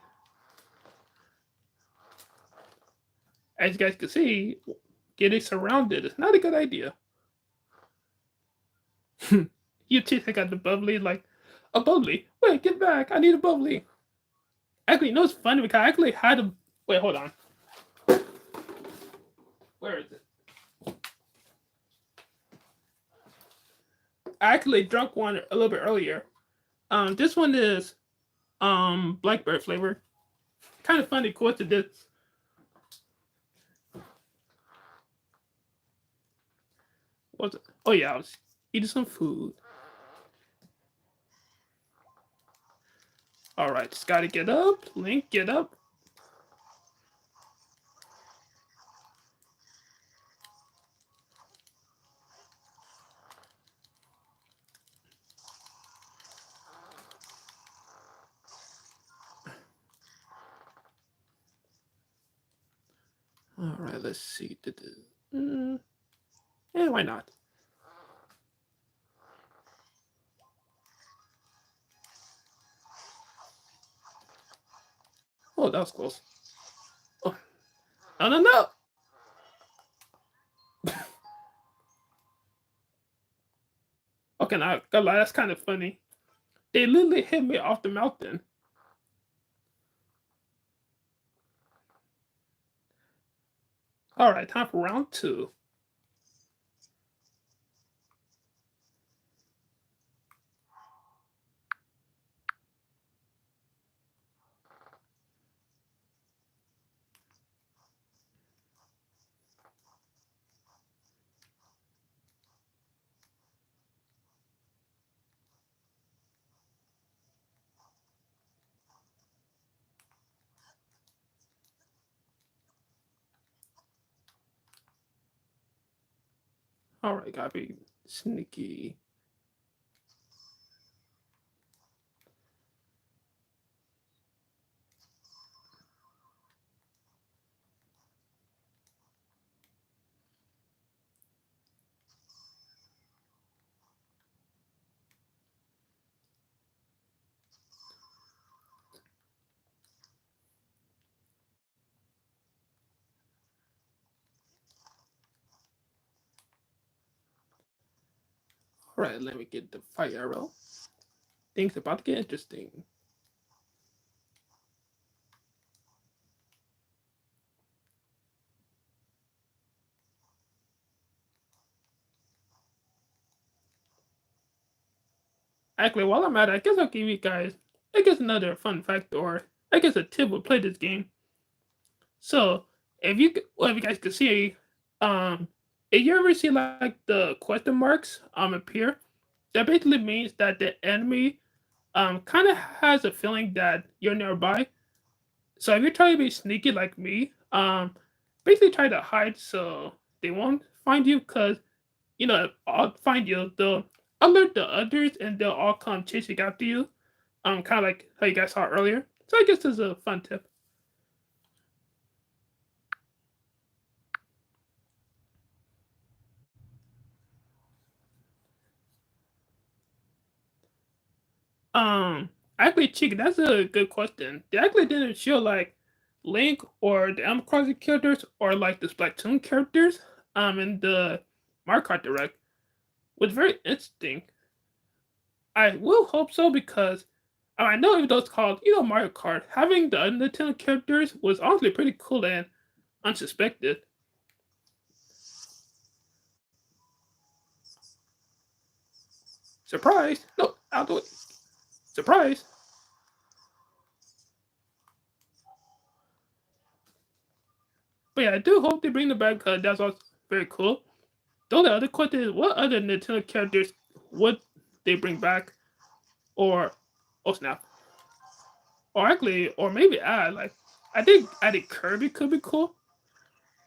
As you guys can see, getting surrounded is not a good idea. You think I got the bubbly, like, a bubbly. Wait, get back. I need a bubbly. Actually, you know it's funny because I actually had a. Wait, hold on. Where is it? I actually drunk one a little bit earlier. This one is blackberry flavor. Kind of funny coincidence. What's it? Oh yeah, I was eating some food. All right, just gotta get up. Link, get up. All right, let's see. Yeah, why not? Oh, that was close. Oh, no, no, no. Okay, now that's kind of funny. They literally hit me off the mountain. All right, time for round two. All right, gotta be sneaky. All right, let me get the fire arrow. Things about to get interesting. Actually, while I'm at it, I guess I'll give you guys, I guess another fun fact or I guess a tip to play this game. So if you guys can see, um, if you ever see like the question marks appear, that basically means that the enemy kind of has a feeling that you're nearby. So if you're trying to be sneaky like me, basically try to hide so they won't find you because I'll find you, they'll alert the others and they'll all come chasing after you. Kind of like how you guys saw earlier. So I guess this is a fun tip. Actually, Chica, that's a good question. They actually didn't show like Link or the Animal Crossing characters or like the Splatoon characters in the Mario Kart Direct. Was very interesting. I will hope so because I know even though it's called Mario Kart, having the Nintendo characters was honestly pretty cool and unsuspected. Surprise! No, I'll do it. Surprise! But yeah, I do hope they bring them back because that's also very cool. The only other question is what other Nintendo characters would they bring back? Or oh snap. Or actually, or maybe add like I think adding Kirby could be cool,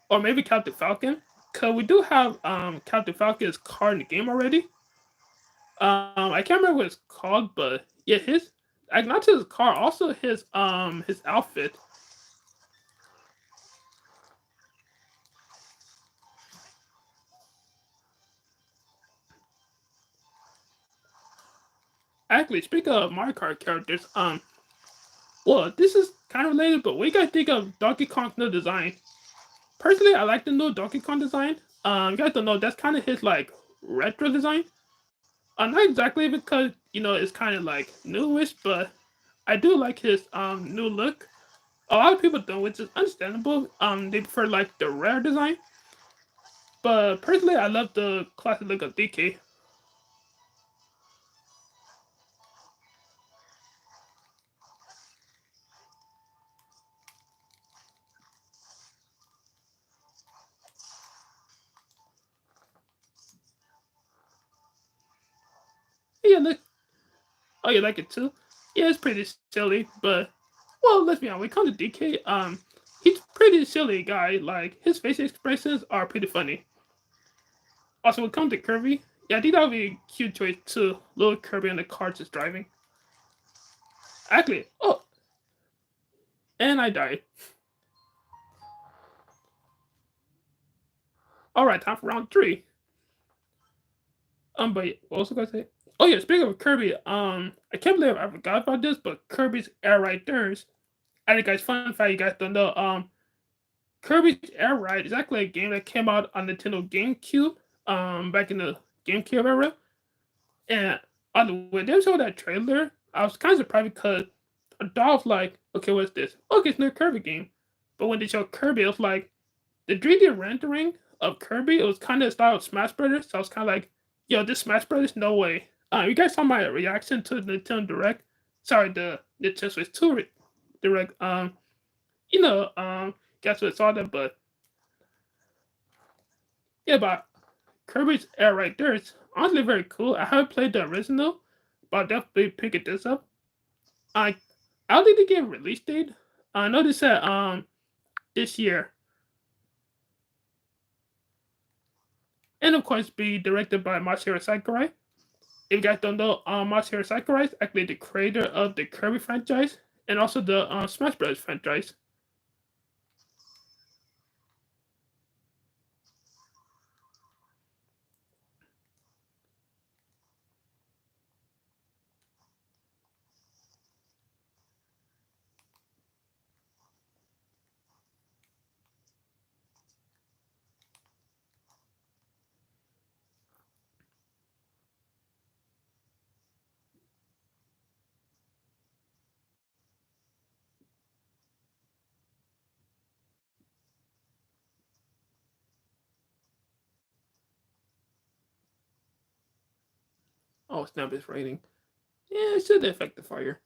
or maybe Captain Falcon. Cause we do have Captain Falcon's card in the game already. I can't remember what it's called, but yeah, his like not just his car, also his outfit. Actually, speaking of Mario Kart characters, well, this is kind of related, but what you guys think of Donkey Kong's new design? Personally, I like the new Donkey Kong design. You guys don't know that's kind of his like retro design. Not exactly because it's kind of like newish, but I do like his new look. A lot of people don't, which is understandable. They prefer like the rare design, but personally, I love the classic look of DK. Yeah, look. Oh, you like it too? Yeah, it's pretty silly, but well, let's be honest. When it comes to DK, he's pretty silly guy. Like his face expressions are pretty funny. Also, when it comes to Kirby, yeah, I think that would be a cute choice too. Little Kirby on the car just driving. Actually, oh, and I died. All right, time for round three. But what was I gonna say? Oh yeah, speaking of Kirby, I can't believe I forgot about this, but Kirby's Air Ride Thirds. I think guys, fun fact you guys don't know. Kirby's Air Ride is actually a game that came out on Nintendo GameCube, back in the GameCube era. And on the when they showed that trailer, I was kind of surprised because I thought I was like, okay, what's this? Okay, it's a new Kirby game. But when they showed Kirby, it was like the 3D rendering of Kirby. It was kind of style of Smash Brothers. So I was kind of like, yo, this Smash Brothers, no way. You guys saw my reaction to the Nintendo Direct. Sorry, the Nintendo Switch 2 Direct. Guess what saw that, but yeah, but Kirby's Air right there is honestly very cool. I haven't played the original, but I'll definitely pick it this up. I I don't think they gave a release date. I know they said this year, and of course be directed by Masahiro Sakurai. If you guys don't know, Masahiro Sakurai is actually the creator of the Kirby franchise and also the Smash Bros. Franchise. Oh, snap! It's raining. Yeah, it should affect the fire.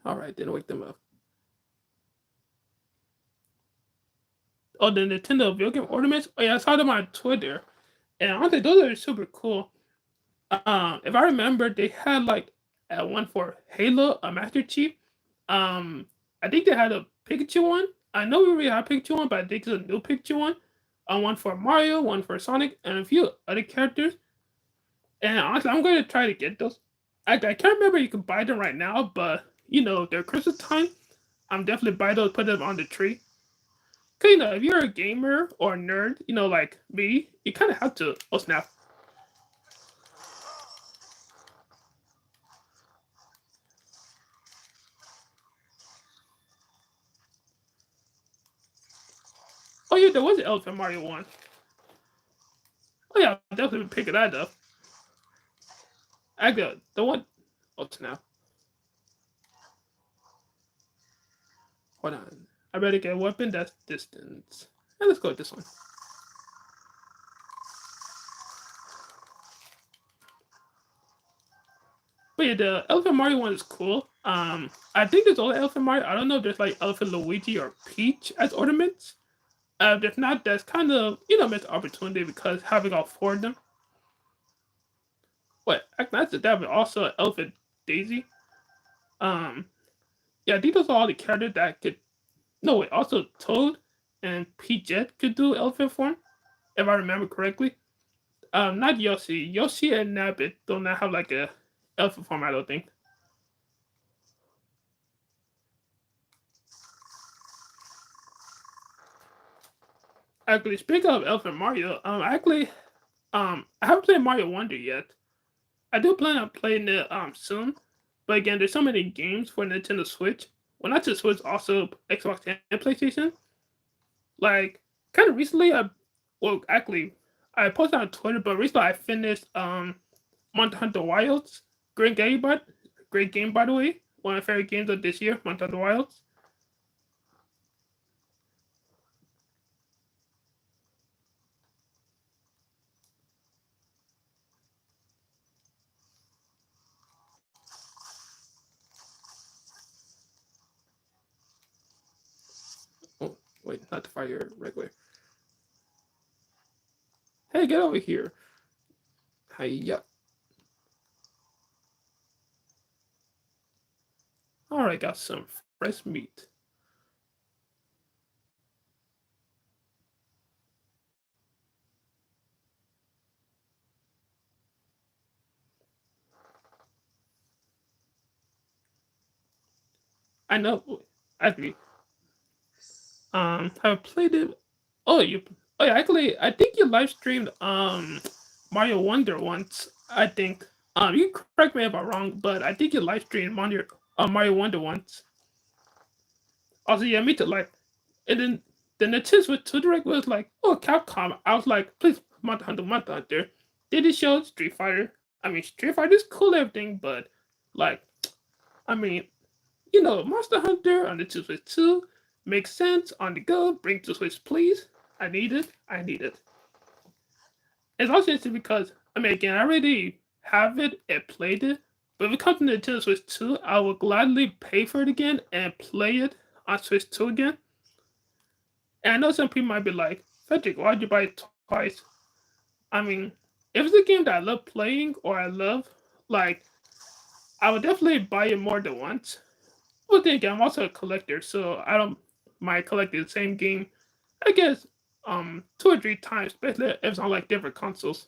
All right, then wake them up. Oh, the Nintendo video game ornaments. Oh yeah, I saw them on Twitter, and honestly, those are super cool. If I remember, they had like one for Halo, a Master Chief. Um, I think they had a Pikachu one. I know we already have Pikachu one, but I think it's a new Pikachu one. One for Mario, one for Sonic, and a few other characters. And honestly, I'm going to try to get those. I can't remember you can buy them right now, but they're Christmas time. I'm definitely buy those, put them on the tree. Cause if you're a gamer or a nerd, like me, you kind of have to. Oh snap! Oh yeah, there was an Elephant Mario one. Oh yeah, I'll definitely pick that up. I got the one. Oh snap! Hold on. I better get a weapon that's distance. And let's go with this one. But yeah, the Elephant Mario one is cool. I think there's only Elephant Mario. I don't know if there's like Elephant Luigi or Peach as ornaments. If not, that's kind of missed opportunity because having all four of them. What? Not just that, but also Elephant Daisy. Um, yeah, I think those are all the characters that could. No, wait, also Toad and Pete Jet could do elephant form, if I remember correctly. Not Yoshi. Yoshi and Nabbit do not have like a elephant form. I don't think. Actually, speaking of Elephant Mario, I haven't played Mario Wonder yet. I do plan on playing it soon, but again, there's so many games for Nintendo Switch. Well, not just Switch, also Xbox and PlayStation. Like, kind of recently, actually, I posted on Twitter, but recently I finished Monster Hunter Wilds. Great game, but great game by the way. One of my favorite games of this year, Monster Hunter Wilds. Oh, wait, not the fire, regular. Hey, get over here. Hiya. All right, got some fresh meat. I know. Actually, have played it. Oh, you. Oh, yeah, actually, I think you live streamed Mario Wonder once. I think. You can correct me if I'm wrong, but I think you live streamed Mario Wonder once. Also, yeah, me too. Like, and then the test with two direct was like, oh, Capcom. I was like, please, Monster Hunter, Monster Hunter. Did it show Street Fighter? I mean, Street Fighter is cool, everything, but like, I mean, Monster Hunter on the two Switch 2 makes sense on the go. Bring to Switch, please. I need it. I need it. It's also interesting because, I mean, again, I already have it and played it, but if it comes to Nintendo Switch 2, I will gladly pay for it again and play it on Switch 2 again. And I know some people might be like, Fredric, why'd you buy it twice? I mean, if it's a game that I love playing or I love, like, I would definitely buy it more than once. But then again, I'm also a collector, so I don't mind collecting the same game. I guess two or three times, especially if it's on like different consoles.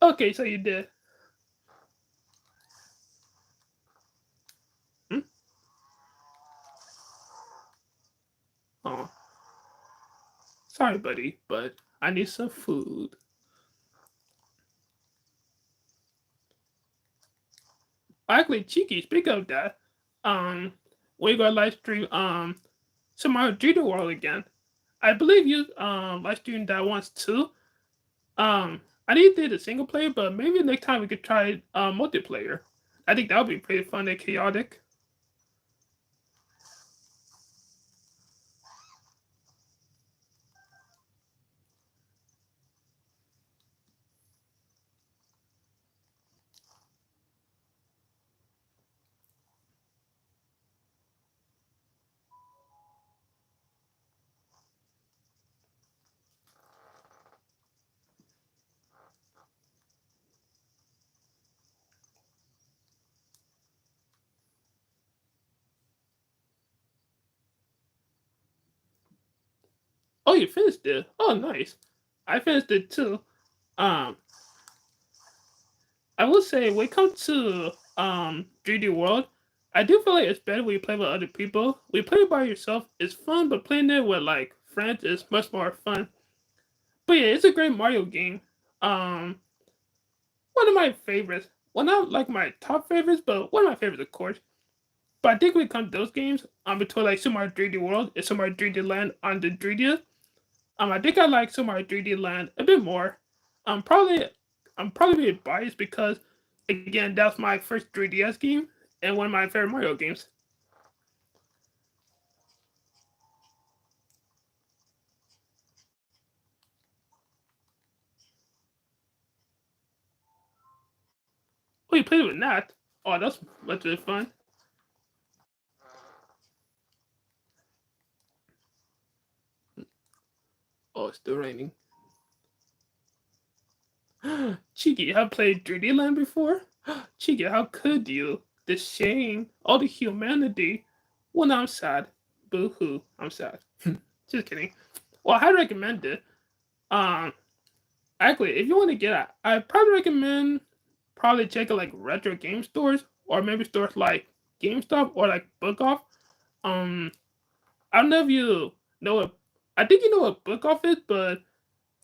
Okay, so you did. Hmm? Oh, sorry, buddy, but I need some food. Actually, cheeky. Speak of that, um, we got live stream some Mario 3D World again. I believe you live streamed that once too. I didn't do the single player, but maybe next time we could try multiplayer. I think that would be pretty fun and chaotic. Oh, you finished it? Oh, nice. I finished it too. Um, I will say when it comes to 3D World, I do feel like it's better when you play with other people. When you play by yourself, it's fun, but playing it with like friends is much more fun. But yeah, it's a great Mario game. Um, one of my favorites. Well, not like my top favorites, but one of my favorites, of course. But I think when it comes to those games, between like Super Mario 3D World and Super Mario 3D Land on the 3DS, I think I like Super Mario 3D Land a bit more. I'm probably I'm probably a bit biased because again that's my first 3DS game and one of my favorite Mario games. Oh, you played with Nat. Oh, that's much of fun. Oh, it's still raining. Cheeky, have played 3D Land before? Cheeky, how could you? The shame, all the humanity. Well, now I'm sad. Boo hoo, I'm sad. Just kidding. Well, I recommend it. Um, Actually, if you want to get it, I probably recommend probably checking like retro game stores or maybe stores like GameStop or like Book Off. Um, I don't know if you know what. I think you know what Book Off is, but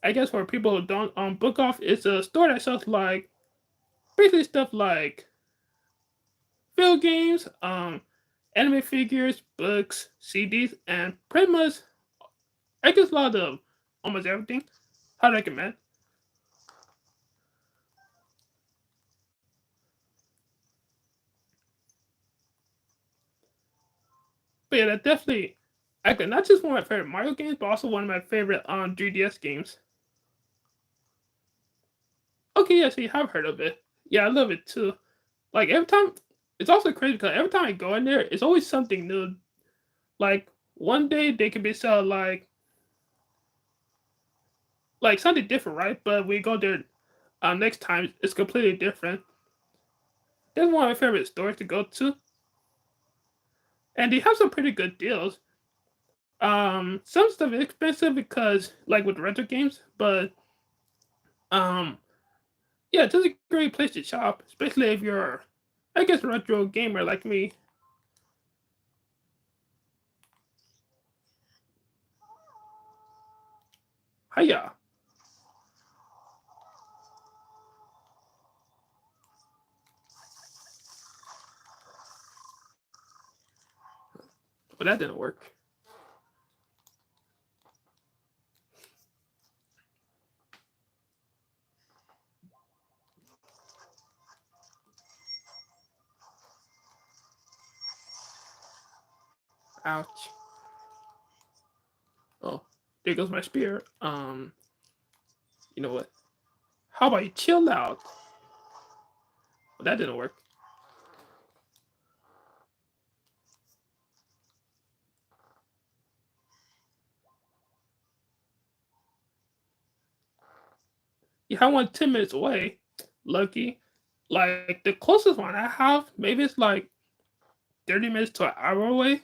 I guess for people who don't, Book Off is a store that sells like basically stuff like video games, anime figures, books, CDs, and pretty much I guess a lot of almost everything. I recommend. But yeah, that definitely actually not just one of my favorite Mario games, but also one of my favorite 3DS games. Okay, yeah, so you have heard of it. Yeah, I love it too. Like every time, it's also crazy because every time I go in there, it's always something new. Like one day they could be selling like something different, right? But we go there next time, it's completely different. That's one of my favorite stores to go to, and they have some pretty good deals. Some stuff is expensive because like with retro games, but um, yeah, it's just a great place to shop, especially if you're, I guess, a retro gamer like me. Hiya, but that didn't work. Ouch. Oh, there goes my spear. You know what? How about you chill out? But that didn't work. You have one 10 minutes away. Lucky. Like the closest one I have, maybe it's like 30 minutes to an hour away.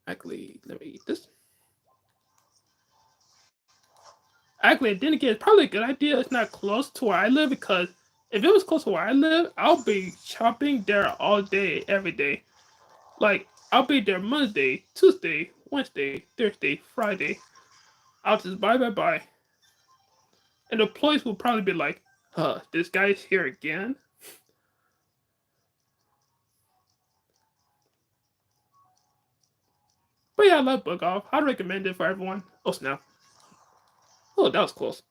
Actually, let me eat this. Actually, then again, it's probably a good idea. It's not close to where I live because if it was close to where I live, I'll be shopping there all day, every day. Like I'll be there Monday, Tuesday, Wednesday, Thursday, Friday. I'll just buy, and the employees will probably be like, "Huh, this guy's here again." But yeah, I love Book Off. I'd recommend it for everyone. Oh snap! Oh, that was close.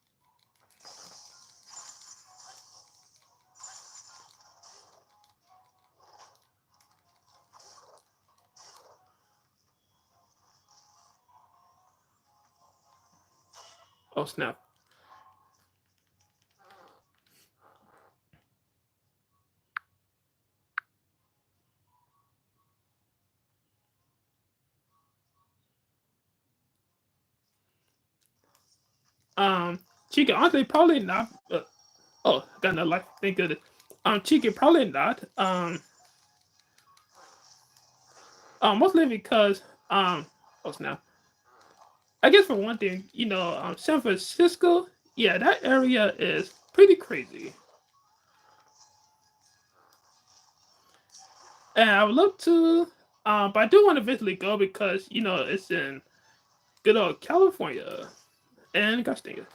Oh snap! Chica, honestly, probably not. Oh, got another life. Thank goodness. Chica, probably not. Mostly because oh snap. I guess for one thing, San Francisco, yeah, that area is pretty crazy, and I would love to, but I do want to eventually go because it's in good old California, and gosh dang it.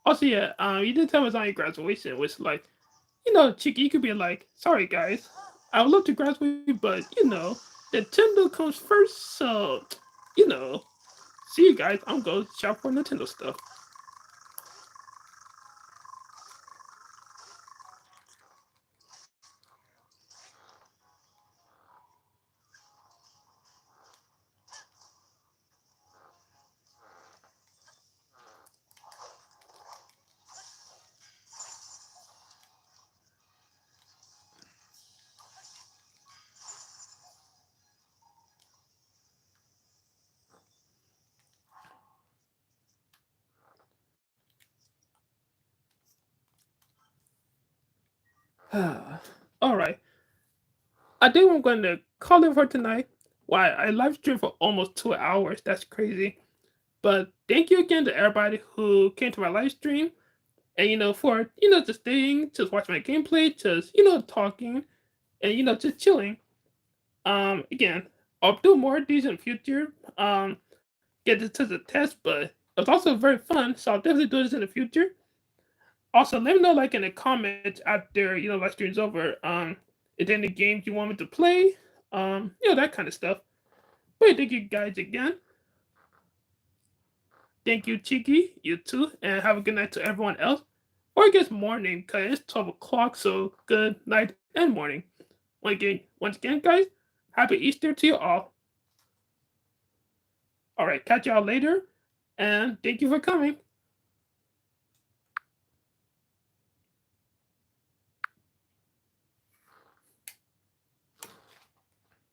Also, yeah, you did tell us on your graduation, which like, Chicky, you could be like, sorry guys, I would love to graduate, but Nintendo comes first, so you know, see you guys. I'm going to shop for Nintendo stuff. All right. I think I'm going to call it for tonight. Why I live streamed for almost 2 hours. That's crazy. But thank you again to everybody who came to my live stream and for just staying, just watching my gameplay, just talking and just chilling. Again, I'll do more of these in the future. Get this as a test, but it's also very fun, so I'll definitely do this in the future. Also, let me know like in the comments after live stream's over. Is there any games you want me to play? That kind of stuff. But thank you guys again. Thank you, Cheeky, you too, and have a good night to everyone else. Or I guess morning, cause it's 12 o'clock, so good night and morning. Once again, guys, happy Easter to you all. All right, catch y'all later, and thank you for coming.